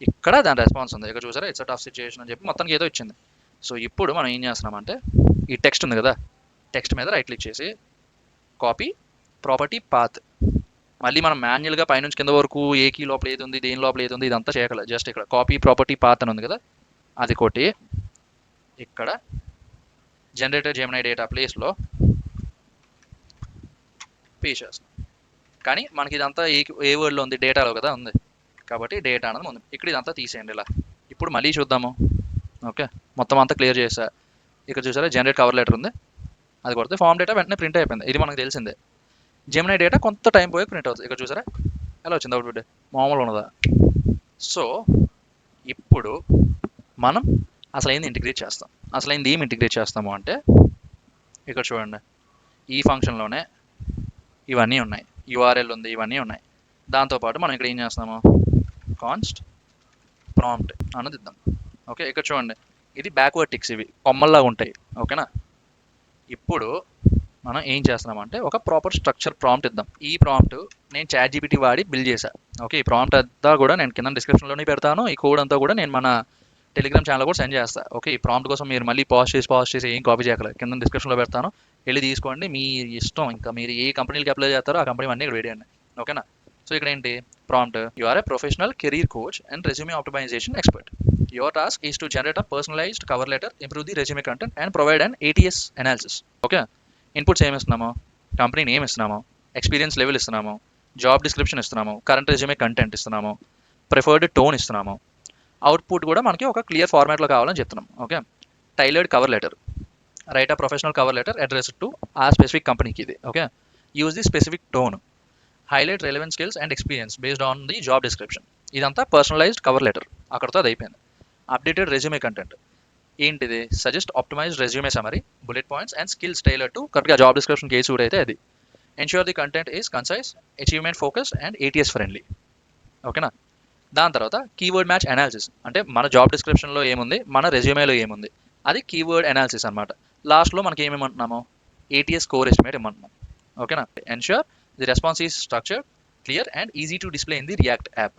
ఇక్కడ దాని రెస్పాన్స్ ఉంది, ఇక్కడ చూసారా ఇట్స్ అ టఫ్ సిచ్యుయేషన్ అని చెప్పి మొత్తానికి ఏదో ఇచ్చింది. సో ఇప్పుడు మనం ఏం చేస్తున్నామంటే ఈ టెక్స్ట్ ఉంది కదా, టెక్స్ట్ మీద రైట్ క్లిక్ చేసి కాపీ ప్రాపర్టీ పాత్. మళ్ళీ మనం మాన్యువల్గా పైనుంచి కింద వరకు ఏ కీ లోపల ఏది ఉంది, దేని లోపల ఏది ఉంది ఇదంతా చేయగలరు. జస్ట్ ఇక్కడ కాపీ ప్రాపర్టీ పాత్ అని ఉంది కదా, అది కొట్టి ఇక్కడ జనరేటర్ జెమినీ డేటా ప్లేస్లో పేస్ట్ చేస్తాం. కానీ మనకి ఇదంతా ఏ వర్డ్లో ఉంది, డేటాలో కదా ఉంది, కాబట్టి డేటా అనేది ఉంది. ఇక్కడ ఇదంతా తీసేయండి ఇలా. ఇప్పుడు మళ్ళీ చూద్దాము. ఓకే, మొత్తం అంతా క్లియర్ చేసా. ఇక్కడ చూసారా జనరేట్ కవర్ లెటర్ ఉంది, అది కొడితే ఫామ్ డేటా వెంటనే ప్రింట్ అయిపోయింది. ఇది మనకు తెలిసిందే. జెమినీ డేటా కొంత టైం పోయి ప్రింట్ అవుతుంది. ఇక్కడ చూసారా ఎలా వచ్చింది అవుట్పుట్, మామూలు ఉన్నదా? సో ఇప్పుడు మనం అసలైంది ఇంటిగ్రేట్ చేస్తాం. అసలైంది ఏం ఇంటిగ్రేట్ చేస్తాము అంటే ఇక్కడ చూడండి, ఈ ఫంక్షన్లోనే ఇవన్నీ ఉన్నాయి, యూఆర్ఎల్ ఉంది, ఇవన్నీ ఉన్నాయి. దాంతోపాటు మనం ఇక్కడ ఏం చేస్తున్నాము, కాన్స్ట్ ప్రాంప్ట్ అన్నది ఇద్దాం. ఓకే, ఇక్కడ చూడండి ఇది బ్యాక్వర్డ్ టిక్స్, ఇవి కొమ్మల్లాగా ఉంటాయి. ఓకేనా, ఇప్పుడు మనం ఏం చేస్తున్నామంటే ఒక ప్రాపర్ స్ట్రక్చర్ ప్రాంప్ట్ ఇద్దాం. ఈ ప్రాంప్ట్ నేను ChatGPT వాడి బిల్డ్ చేశాను. ఓకే, ఈ ప్రాంప్ట్ అంతా కూడా నేను కింద డిస్క్రిప్షన్లోనే పెడతాను. ఈ కోడ్ అంతా కూడా నేను మన టెలిగ్రామ్ ఛానల్ కూడా సెండ్ చేస్తాను. ఓకే, ఈ ప్రాంప్ట్ కోసం మీరు మళ్ళీ పాజ్ చేసి ఏం కాపీ చేయగలరు, కింద డిస్క్రిప్షన్లో పెడతాను, వెళ్ళి తీసుకోండి. మీ ఇష్టం, ఇంకా మీరు ఏ కంపెనీకి అప్లై చేస్తారో ఆ కంపెనీ అన్నీ ఇక్కడ వేయండి. ఓకేనా, సో ఇక్కడ ఏంటి prompt, you are a professional career coach and resume optimization expert. Your task is to generate a personalized cover letter, improve the resume content, and provide an ATS analysis. Okay. Inputs ఏమి ఇస్తున్నాము, కంపెనీ నేమ్ ఇస్తున్నాము, ఎక్స్పీరియన్స్ లెవెల్ ఇస్తున్నాము, జాబ్ డిస్క్రిప్షన్ ఇస్తున్నాము, కరెంట్ రెజ్యూమే కంటెంట్ ఇస్తున్నాము, ప్రిఫర్డ్ టోన్ ఇస్తున్నాము. అవుట్పుట్ కూడా మనకి ఒక క్లియర్ ఫార్మాట్లో కావాలని చెప్తున్నాం. Okay, tailored cover letter, write a professional cover letter address to ఆ స్పెసిఫిక్ కంపెనీకి ఇది. Okay, use the specific tone, highlight relevant skills and experience based on the job description. ఇదంతా పర్సనలైజ్డ్ కవర్ లెటర్, అక్కడతో అది అయిపోయింది. అప్డేటెడ్ రెజ్యూమే కంటెంట్ ఏంటిది, suggest optimized resume summary, bullet points and skills tailor to కరెక్ట్గా జాబ్ డిస్క్రిప్షన్కి ఏ సూట్ అయితే అది. Ensure the content is concise, achievement focus and ATS friendly. ఓకేనా, దాని తర్వాత కీవర్డ్ మ్యాచ్ అనాలిసిస్, అంటే మన జాబ్ డిస్క్రిప్షన్లో ఏముంది, మన రెజ్యూమేలో ఏముంది, అది కీవర్డ్ అనాలిసిస్ అనమాట. లాస్ట్లో మనకి ఏమేమంటున్నాము, ATS స్కోర్ ఎస్టిమేట్ ఇమ్మంటున్నాం. ఓకేనా, ensure the response is structured, clear and easy to display in the react app.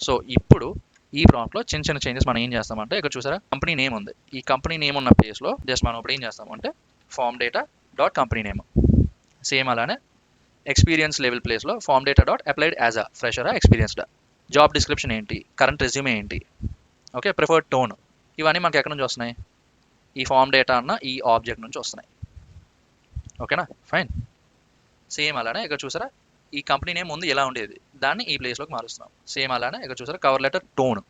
So ఇప్పుడు ఈ ప్రాంప్ట్లో చిన్న చిన్న చేంజెస్ మనం ఏం చేస్తామంటే, ఇక్కడ చూసారా కంపెనీ నేమ్ ఉంది, ఈ కంపెనీ నేమ్ ఉన్న ప్లేస్లో జస్ట్ మనం ఇప్పుడు ఏం చేస్తామంటే form data dot company name, same అలానే ఎక్స్పీరియన్స్ లెవెల్ ప్లేస్లో form data dot applied as a ఫ్రెషరా ఎక్స్పీరియన్స్డా, జాబ్ డిస్క్రిప్షన్ ఏంటి, కరెంట్ రెజ్యూమే ఏంటి, ఓకే, ప్రిఫర్డ్ టోన్, ఇవన్నీ మనకి ఎక్కడి నుంచి వస్తున్నాయి, ఈ ఫామ్ డేటా అన్న ఈ ఆబ్జెక్ట్ నుంచి వస్తున్నాయి. ఓకేనా, ఫైన్. సేమ్ అలానే ఇక్కడ చూసారా ఈ కంపెనీ నేమ్ ముందు ఎలా ఉండేది, దాన్ని ఈ ప్లేస్లోకి మారుస్తున్నాం. సేమ్ అలానే ఇక్కడ చూసారా cover letter tone,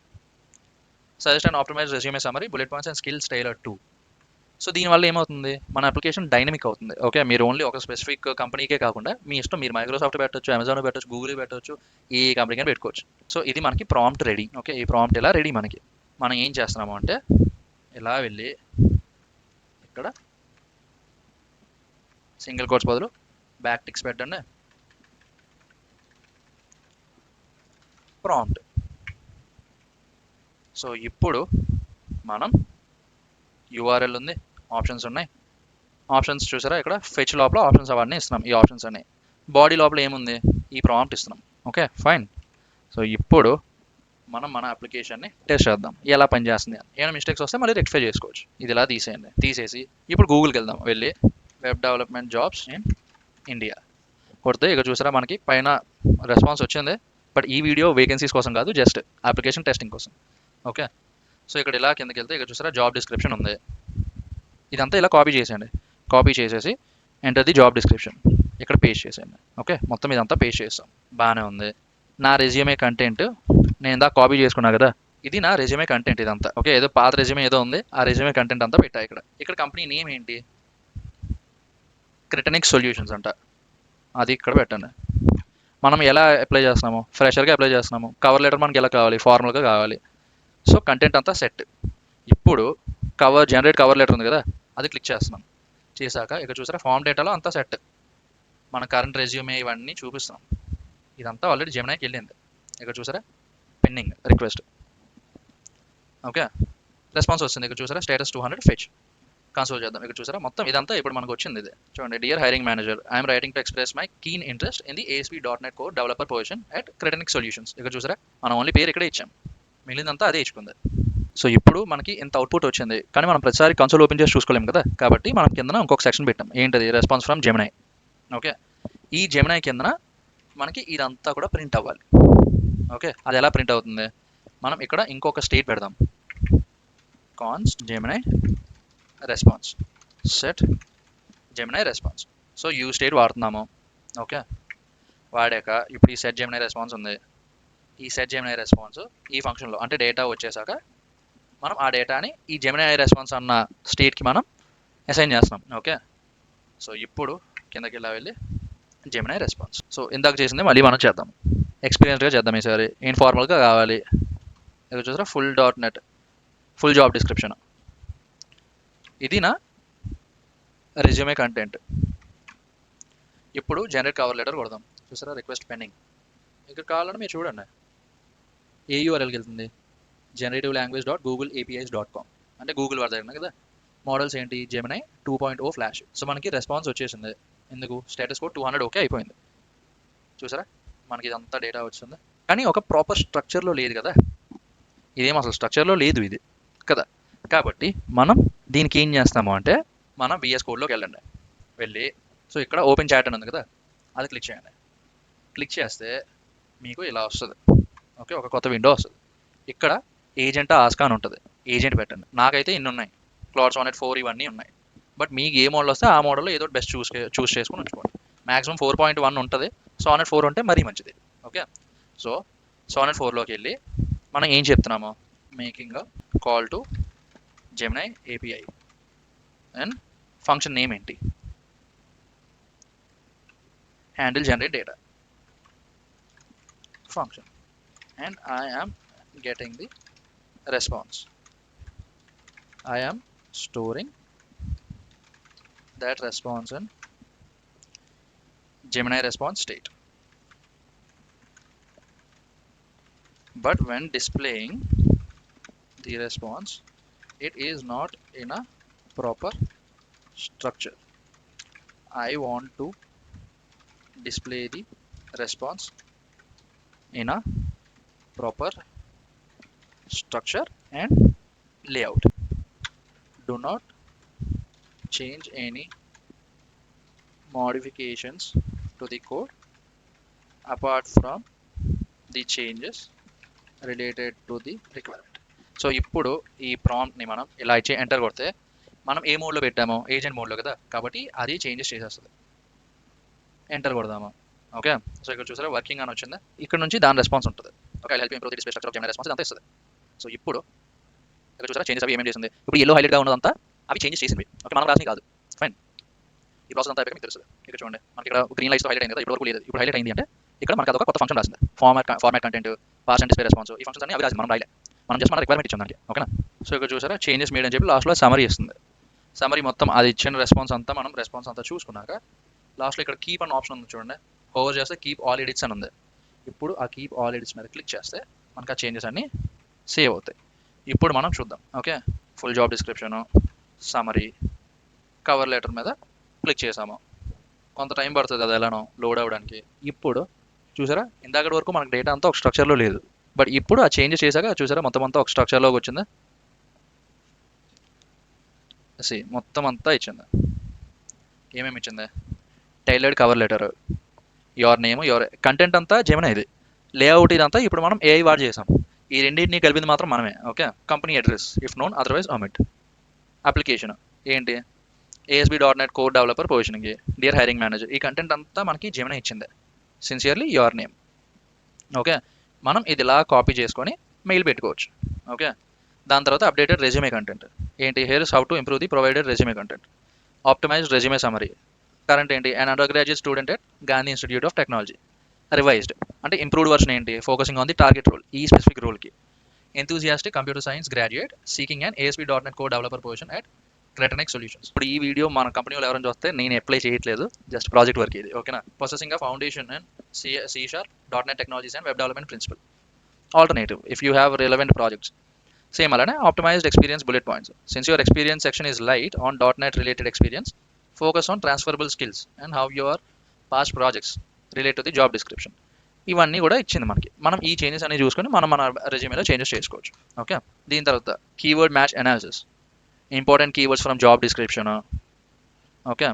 suggest and optimize resume summary, bullet points and skills tailor to. So దీనివల్ల ఏమవుతుంది, మన అప్లికేషన్ డైనమిక్ అవుతుంది. ఓకే, మీరు ఓన్లీ ఒక స్పెసిఫిక్ కంపెనీకే కాకుండా మీ ఇష్టం, మీరు మైక్రోసాఫ్ట్ పెట్టొచ్చు, అమెజాన్ పెట్టొచ్చు, గూగుల్ పెట్టొచ్చు, ఏ కంపెనీకి పెట్టుకోవచ్చు. సో ఇది మనకి ప్రాంప్ట్ రెడీ. ఓకే, ఈ ప్రాంప్ట్ ఎలా రెడీ, మనకి మనం ఏం చేస్తున్నాము అంటే ఇలా వెళ్ళి ఇక్కడ సింగిల్ కోట్స్ బదులు బ్యాక్ టిక్స్ పెట్టండి, ప్రాంప్ట్. సో ఇప్పుడు మనం URL ఉంది, ఆప్షన్స్ ఉన్నాయి, ఆప్షన్స్ చూసారా ఇక్కడ ఫెచ్ లోపల ఆప్షన్స్ అవన్నీ ఇస్తున్నాం, ఈ ఆప్షన్స్ అన్ని. బాడీ లోపల ఏముంది, ఈ ప్రాంప్ట్ ఇస్తున్నాం. Okay, fine. సో ఇప్పుడు మనం మన అప్లికేషన్ని టెస్ట్ చేద్దాం ఎలా పనిచేస్తుంది. ఏమైనా మిస్టేక్స్ వస్తే మళ్ళీ రెక్టిఫై చేసుకోవచ్చు. ఇది ఇలా తీసేయండి, తీసేసి ఇప్పుడు గూగుల్కి వెళ్దాం, వెళ్ళి web development jobs in India కొడితే ఇక్కడ చూసారా మనకి పైన రెస్పాన్స్ వచ్చింది. బట్ ఈ వీడియో వేకెన్సీస్ కోసం కాదు, జస్ట్ అప్లికేషన్ టెస్టింగ్ కోసం. ఓకే, సో ఇక్కడ ఇలా కిందకి వెళ్తే ఇక్కడ చూసారా జాబ్ డిస్క్రిప్షన్ ఉంది. ఇదంతా ఇలా కాపీ చేసేయండి, కాపీ చేసేసి ఎంటర్ ది జాబ్ డిస్క్రిప్షన్ ఇక్కడ పేస్ట్ చేసేయండి. ఓకే, మొత్తం ఇదంతా పేస్ట్ చేస్తాం, బాగానే ఉంది. నా రెజ్యూమే కంటెంట్ నేను ఇందాక కాపీ చేసుకున్నా కదా, ఇది నా రెజ్యూమే కంటెంట్ ఇదంతా. ఓకే, ఏదో పాత రెజ్యూమే ఏదో ఉంది, ఆ రెజ్యూమే కంటెంట్ అంతా పెట్టా ఇక్కడ. ఇక్కడ కంపెనీ నేమ్ ఏంటి, క్రిటనిక్ సొల్యూషన్స్ అంట, అది ఇక్కడ పెట్టండి. మనం ఎలా అప్లై చేస్తున్నాము, ఫ్రెషర్గా అప్లై చేస్తున్నాము, కవర్ లెటర్ మనకి ఎలా కావాలి, ఫార్మల్గా కావాలి. సో కంటెంట్ అంతా సెట్. ఇప్పుడు జనరేట్ కవర్ లెటర్ ఉంది కదా, అది క్లిక్ చేస్తున్నాం. చేశాక ఇక్కడ చూసారా ఫామ్ డేటాలో అంతా సెట్, మన కరెంట్ రెజ్యూమే ఇవన్నీ చూపిస్తున్నాం. ఇదంతా ఆల్రెడీ జెమినీకి వెళ్ళింది. ఇక్కడ చూసారా పెండింగ్ రిక్వెస్ట్. ఓకే, రెస్పాన్స్ వస్తుంది. ఇక్కడ చూసారా స్టేటస్ 200 ఫెచ్, కన్సోల్ చేద్దాం. ఇక్కడ చూసారా మొత్తం ఇదంతా ఇప్పుడు మనకు వచ్చింది. ఇది చూడండి, dear hiring manager, I'm writing to express my keen interest in the ASP.NET core developer position at Cretanic solutions. ఇక్కడ చూసారా మనం ఓన్లీ పేరు ఇక్కడే ఇచ్చాం, మిగిలిందంతా అదే ఇచ్చుకుంది. సో ఇప్పుడు మనకి ఇంత అవుట్పుట్ వచ్చింది, కానీ మనం ప్రతిసారి కన్సోల్ ఓపెన్ చేసి చూసుకోలేము కదా, కాబట్టి మనం కింద ఇంకొక సెక్షన్ పెట్టాం. ఏంటది? Response from Gemini. ఓకే, ఈ జెమినై కింద మనకి ఇదంతా కూడా ప్రింట్ అవ్వాలి. ఓకే, అది ఎలా ప్రింట్ అవుతుంది? మనం ఇక్కడ ఇంకొక స్టేట్ పెడదాం, const Gemini response, set Gemini response. So you state వాడుతున్నాము. ఓకే, వాడాక ఇప్పుడు ఈ సెట్ జెమినై రెస్పాన్స్ ఉంది. ఈ సెట్ జెమినై రెస్పాన్స్ ఈ ఫంక్షన్లో అంటే డేటా వచ్చేసాక మనం ఆ డేటాని ఈ జెమినై రెస్పాన్స్ అన్న స్టేట్కి మనం అసైన్ చేస్తున్నాం. ఓకే, సో ఇప్పుడు కిందకి ఇలా వెళ్ళి జెమినై రెస్పాన్స్. సో ఇందాక చేసింది మళ్ళీ మనం చేద్దాం, ఎక్స్పీరియన్స్గా చేద్దాం. ఈసారి ఇన్ఫార్మల్గా కావాలి. ఇక్కడ చూసారా full.net, ఫుల్ జాబ్ డిస్క్రిప్షన్. ఇది నా రెజ్యూమే కంటెంట్. ఇప్పుడు జనరేట్ కవర్ లెటర్ కొడదాం. చూసారా రిక్వెస్ట్ పెండింగ్. ఇక్కడ కావాలంటే మీరు చూడండి, ఏ యూఆర్ఎల్కి వెళ్తుంది? generative-language.googleapis.com, అంటే గూగుల్ వాడి దగ్గర కదా. మోడల్స్ ఏంటి? Gemini 2.0 flash. సో మనకి రెస్పాన్స్ వచ్చేసింది. ఎందుకు? స్టేటస్ కోడ్ 200 ఓకే అయిపోయింది. చూసారా మనకి ఇదంతా డేటా వచ్చింది, కానీ ఒక ప్రాపర్ స్ట్రక్చర్లో లేదు కదా. ఇదేం అసలు స్ట్రక్చర్లో లేదు ఇది కదా. కాబట్టి మనం దీనికి ఏం చేస్తాము అంటే, మనం VS కోడ్లోకి వెళ్ళి సో ఇక్కడ ఓపెన్ చాట్ అని ఉంది కదా, అది క్లిక్ చేయండి. క్లిక్ చేస్తే మీకు ఇలా వస్తుంది. ఓకే, ఒక కొత్త విండో వస్తుంది. ఇక్కడ ఏజెంట్ ఆస్కా అని ఉంటుంది, ఏజెంట్ పెట్టండి. నాకైతే ఇన్ని ఉన్నాయి, క్లౌడ్ సానెట్ 4 ఇవన్నీ ఉన్నాయి. బట్ మీకు ఏ మోడల్ వస్తే ఆ మోడల్లో ఏదో బెస్ట్ చూస్ చేసుకుని ఉంచుకోండి. మ్యాక్సిమం 4.1 ఉంటుంది, సానెట్ 4 ఉంటే మరీ మంచిది. ఓకే, సో సానెట్ 4లోకి వెళ్ళి మనం ఏం చెప్తున్నాము? Making a call to Gemini API and function name ఏంటి? Handle generate data function, and I am getting the response. I am storing that response in Gemini response state. But when displaying the response, it is not in a proper structure. I want to display the response in a proper structure and layout. Do not change any modifications to the code apart from the changes related to the requirement. So ఇప్పుడు ఈ ప్రాంప్ట్ని మనం ఇలా ఇచ్చి ఎంటర్ కొడితే, మనం ఏ మోడ్లో పెట్టామో? ఏజెంట్ మోడ్లో కదా, కాబట్టి అది చేంజెస్ చేసేస్తుంది. ఎంటర్ కొడదాము. ఓకే, సో ఇక్కడ చూసారా వర్కింగ్ అని వచ్చింది. ఇక్కడ నుంచి దాని రెస్పాన్స్ ఉంటుంది. Okay, help improve the display structure of Gemini response అంతా ఇస్తుంది. సో ఇప్పుడు ఇక్కడ చూసారా చేంజెస్ అవి ఏమేమి చేసింది? ఇప్పుడు ఎల్లో హైలైట్గా ఉన్నదంతా అవి చేంజెస్ చేసింది. ఓకే, మనం రాసినవి కాదు. ఫైన్, ఈ ప్రాసెస్ అంతా అయిపోయి మీకు తెలుస్తుంది. ఇక్కడ చూడండి, మనకి ఇక్కడ గ్రీన్ లైట్స్తో హైలైట్ అయింది కదా, ఇప్పుడు వరకు లేదు. ఇప్పుడు హైలైట్ అయింది అంటే ఇక్కడ మనకి అదొక కొత్త ఫంక్షన్ రాసింది. Format content, pass and display response, ఈ ఫంక్షన్స్ అన్ని అవి రాసింది, మనం రాయలే. మనం జస్ట్ మన రిక్వైర్మెంట్ ఇచ్చాం దానికి. ఓకేనా? సో ఇక్కడ చూసారా చేంజెస్ మేడ్ అని చెప్పి లాస్ట్లో సమరీ ఇస్తుంది. సమరీ మొత్తం అది ఇచ్చిన రెస్పాన్స్ అంతా మనం రెస్పాన్స్ అంతా చూసుకున్నాక లాస్ట్లో ఇక్కడ కీప్ అన్న ఆప్షన్ ఉంది చూడండి. ఓవర్ చేస్తే కీప్ ఆల్ ఎడిట్స్ అని ఉంది. ఇప్పుడు ఆ కీప్ ఆల్ ఎడిట్స్ మీద క్లిక్ చేస్తే మనకు ఆ చేంజెస్ అన్ని సేవ్ అవుతాయి. ఇప్పుడు మనం చూద్దాం. Okay, full job description, summary, cover letter మీద క్లిక్ చేసాము. కొంత టైం పడుతుంది అది ఎలానో లోడ్ అవ్వడానికి. ఇప్పుడు చూసారా ఇందాకటి వరకు మనకు డేటా అంతా ఒక స్ట్రక్చర్లో లేదు, బట్ ఇప్పుడు ఆ చేంజెస్ చేశాక చూసారా మొత్తం అంతా ఒక స్ట్రక్చర్లోకి వచ్చింది. మొత్తం అంతా ఇచ్చింది. ఏమేమి ఇచ్చింది? Tailored cover letter, your name, your content అంతా జెమినై. ఇది లేఅవుట్ ఇదంతా ఇప్పుడు మనం AI వాడి చేసాం. ఈ రెండింటిని కలిపింది మాత్రం మనమే. Okay, company address if known otherwise omit. Application ఏంటి? ASP.NET కోర్ డెవలపర్ పొజిషన్కి డియర్ హైరింగ్ మేనేజర్. ఈ కంటెంట్ అంతా మనకి జెమినై ఇచ్చింది. Sincerely your name. ఓకే, మనం ఇది ఇలా కాపీ చేసుకొని మెయిల్ పెట్టుకోవచ్చు. ఓకే, దాని తర్వాత అప్డేటెడ్ రెజ్యూమే కంటెంట్ ఏంటి? Here's how to improve the provided resume content. Optimised resume summary. Current ఏంటి? And undergraduate student at Gandhi institute of technology. Revised అంటే ఇంప్రూవ్డ్ వర్షన్ ఏంటి? Focusing on the target role, ఈ స్పెసిఫిక్ రోల్కి. Enthusiastic computer science graduate seeking and ASP.NET core developer position at Cretanic solutions. ఇప్పుడు ఈ వీడియో మన కంపెనీలో ఎవరైనా చూస్తే నేను అప్లై చేయట్లేదు, జస్ట్ ప్రాజెక్ట్ వర్క్ ఇది. ఓకేనా? Possessing a foundation and C#, .NET technologies and web development principle. Alternative if you have relevant projects same అలానే optimised experience bullet points. Since your experience section is light on .NET related experience, focus on transferable skills and how your past projects relate to the job description. ఇవన్నీ కూడా ఇచ్చింది మనకి. మనం ఈ చేంజెస్ అన్ని చూసుకొని మనం మన రెజ్యూమేలో చేంజెస్ చేసుకోవచ్చు. ఓకే, దీని తర్వాత keyword match analysis, important keywords from job description. Okay,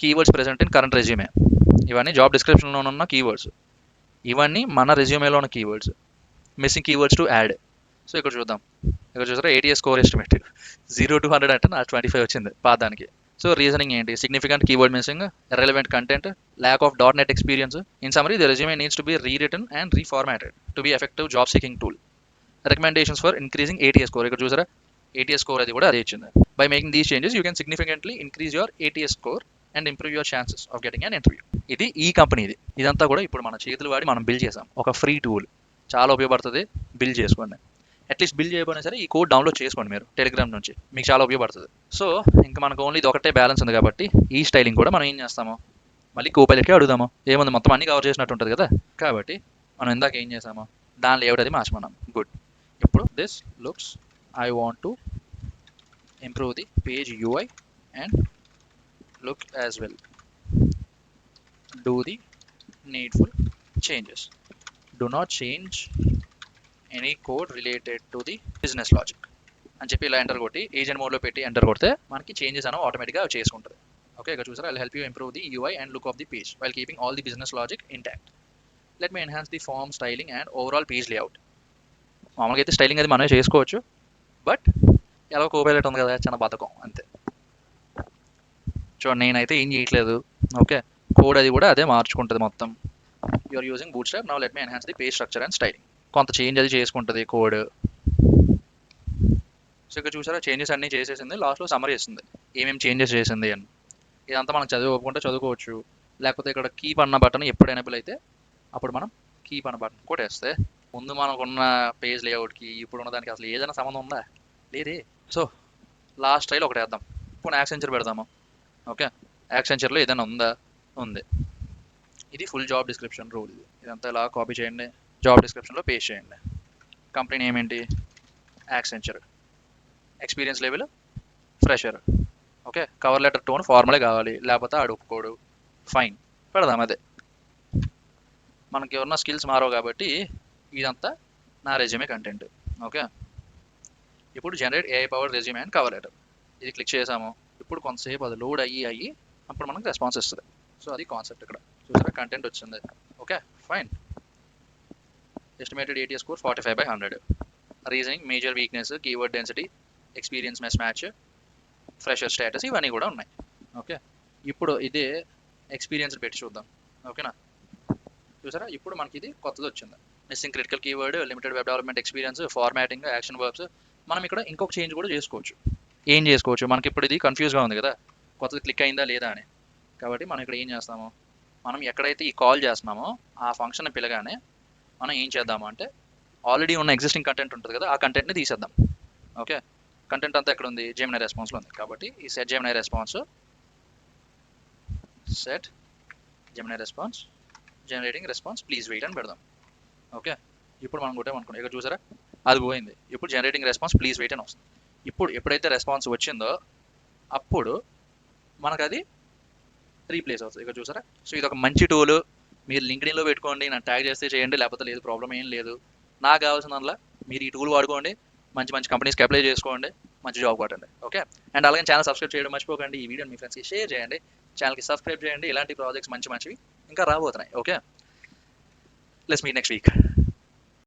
keywords present in current resume, ఇవన్నీ జాబ్ డిస్క్రిప్షన్లో ఉన్న కీవర్డ్స్, ఇవన్నీ మన రెజ్యూమేలో ఉన్న keywords. Missing keywords to add. So ఇక్కడ చూద్దాం, ఇక్కడ చూసారా ATS స్కోర్ ఎస్టిమేటెడ్ 0 to 100 అంటే నాకు 25 వచ్చింది పాదానికి. సో రీజనింగ్ ఏంటి? Significant keyword missing, irrelevant content, lack of .NET experience. In summary the resume needs to be rewritten and reformatted to be effective job seeking tool. Recommendations for increasing ATS score, ఇక్కడ చూసారా ATS స్కోర్ అది కూడా అదే ఇచ్చింది. By making these changes you can significantly increase your ATS score and improve your chances of getting an interview. ఇది ఈ కంపెనీది. ఇదంతా కూడా ఇప్పుడు మన చేతులు వాడి మనం బిల్డ్ చేసాం. ఒక ఫ్రీ టూల్, చాలా ఉపయోగపడుతుంది. బిల్డ్ చేసుకోండి, అట్లీస్ట్ బిల్డ్ చేయకపోయినా సరే ఈ కోడ్ డౌన్లోడ్ చేసుకోండి మీరు టెలిగ్రామ్ నుంచి, మీకు చాలా ఉపయోగపడుతుంది. సో ఇంకా మనకు ఓన్లీ ఇది ఒకటే బ్యాలెన్స్ ఉంది కాబట్టి ఈ స్టైలింగ్ కూడా మనం ఏం చేస్తాము, మళ్ళీ కోపైలట్కి అడుగుదాము. ఏముంది, మొత్తం అన్ని కవర్ చేసినట్టు ఉంటుంది కదా. కాబట్టి మనం ఇందాక ఏం చేసాము, దాని లేఅవుట్ అది మార్చుకున్నాం. గుడ్. ఇప్పుడు this looks, I want to improve the page UI and look as well, do the needful changes, do not change any code related to the business logic అని చెప్పి ఇలా ఎంటర్ కొట్టి ఏజెంట్ మోడ్లో పెట్టి ఎంటర్ కొడితే మనకి చేంజెస్ అనేవి ఆటోమేటిక్గా చేసుకుంటుంది. ఓకే, ఇక్కడ చూసారా, I help you improve the UI and look of the page while keeping all the business logic intact. Let me enhance the form styling and overall page layout. మామూలుగా అయితే స్టైలింగ్ అది మనమే చేసుకోవచ్చు, బట్ ఎలా కోపైలట్ ఉంది కదా, చాలా బతకం అంతే. చూడండి, నేనైతే ఏం చేయట్లేదు. ఓకే, కోడ్ అది కూడా అదే మార్చుకుంటుంది మొత్తం. You are using Bootstrap. Now let me enhance the page structure and styling. కొంత చేంజ్ అది చేసుకుంటుంది కోడ్. సో ఇక్కడ చూసారా, చేంజెస్ అన్నీ చేసేసింది. లాస్ట్లో సమ్మరీ ఇస్తుంది ఏమేమి చేంజెస్ చేసింది అని. ఇదంతా మనం చదువుకుంటే చదువుకోవచ్చు, లేకపోతే ఇక్కడ కీప్ అన్న బటన్ ఎప్పుడు ఎనేబుల్ అయితే అప్పుడు మనం కీప్ అన్న బటన్ కొట్టేస్తే ముందు మనకున్న పేజ్ లేఅవుట్కి ఇప్పుడు ఉన్న దానికి అసలు ఏదైనా సంబంధం ఉందా? లేదే. సో లాస్ట్ స్టైల్ ఒకటి వేద్దాం. ఇప్పుడు యాక్సెంచర్ పెడదాము. ఓకే, యాక్సెంచర్లో ఏదైనా ఉందా? ఉంది. ఇది ఫుల్ జాబ్ డిస్క్రిప్షన్ రూల్. ఇదంతా ఇలా కాపీ చేయండి, జాబ్ డిస్క్రిప్షన్లో పేస్ట్ చేయండి. కంపెనీ నేమ్ ఏంటి? Accenture. Experience level fresher. Okay, cover letter tone ఫార్మలే కావాలి, లేకపోతే ఆడు ఒప్పుకోడు. ఫైన్, పెడదాం అదే. మనకి ఎవరన్నా స్కిల్స్ మారవు కాబట్టి ఇదంతా నా రెజ్యూమే కంటెంట్. ఓకే, ఇప్పుడు generate AI powered resume and cover letter, ఇది క్లిక్ చేసాము. ఇప్పుడు కొంతసేపు అది లోడ్ అయ్యి అప్పుడు మనకు రెస్పాన్స్ ఇస్తుంది. సో అది కాన్సెప్ట్. ఇక్కడ చూసారా, కంటెంట్ వచ్చింది. Okay fine. Estimated ATS score 45/100. Reasoning, major weakness, keyword density, experience miss match, fresher status, ఇవన్నీ కూడా ఉన్నాయి. ఓకే, ఇప్పుడు ఇదే ఎక్స్పీరియన్స్ పెట్టి చూద్దాం. ఓకేనా, చూసారా ఇప్పుడు మనకి ఇది కొత్తది వచ్చింది. Missing critical keyword, limited web development experience, formatting, action verbs. మనం ఇక్కడ ఇంకొక చేంజ్ కూడా చేసుకోవచ్చు. ఏం చేసుకోవచ్చు, మనకి ఇప్పుడు ఇది కన్ఫ్యూజ్గా ఉంది కదా, కొత్తది క్లిక్ అయిందా లేదా అని. కాబట్టి మనం ఇక్కడ ఏం చేస్తాము, మనం ఎక్కడైతే ఈ కాల్ చేస్తున్నామో ఆ ఫంక్షన్ పిలగానే మనం ఏం చేద్దాము అంటే ఆల్రెడీ ఉన్న ఎగ్జిస్టింగ్ కంటెంట్ ఉంటుంది కదా, ఆ కంటెంట్ని తీసేద్దాం. ఓకే, కంటెంట్ అంతా ఎక్కడ ఉంది? జెమినీ రెస్పాన్స్లో ఉంది. కాబట్టి ఈ set Gemini response, set Gemini response generating response please wait అని పెడదాం. ఓకే, ఇప్పుడు మనం కొట్టామనుకోండి, ఇక్కడ చూసారా అది పోయింది. ఇప్పుడు జనరేటింగ్ రెస్పాన్స్ ప్లీజ్ వెయిట్ అని వస్తుంది. ఇప్పుడు ఎప్పుడైతే రెస్పాన్స్ వచ్చిందో అప్పుడు మనకు అది రీప్లేస్ అవుతుంది. ఇక్కడ చూసారా. సో ఇది ఒక మంచి టూల్. మీరు లింక్డ్ఇన్లో పెట్టుకోండి, నన్ను ట్యాగ్ చేస్తే చేయండి, లేకపోతే లేదు, ప్రాబ్లం ఏం లేదు. నాకు కావాల్సిందల్లా మీరు ఈ టూల్ వాడుకోండి, మంచి మంచి కంపెనీస్కి అప్లై చేసుకోండి, మంచి జాబ్ కొట్టండి. ఓకే, అండ్ అలాగే ఛానల్ సబ్స్క్రైబ్ చేయడం మర్చిపోకండి. ఈ వీడియోని మీ ఫ్రెండ్స్కి షేర్ చేయండి, ఛానల్కి సబ్స్క్రైబ్ చేయండి. ఇలాంటి ప్రాజెక్ట్స్ మంచి మంచివి ఇంకా రాబోతున్నాయి. Okay, let's meet next week.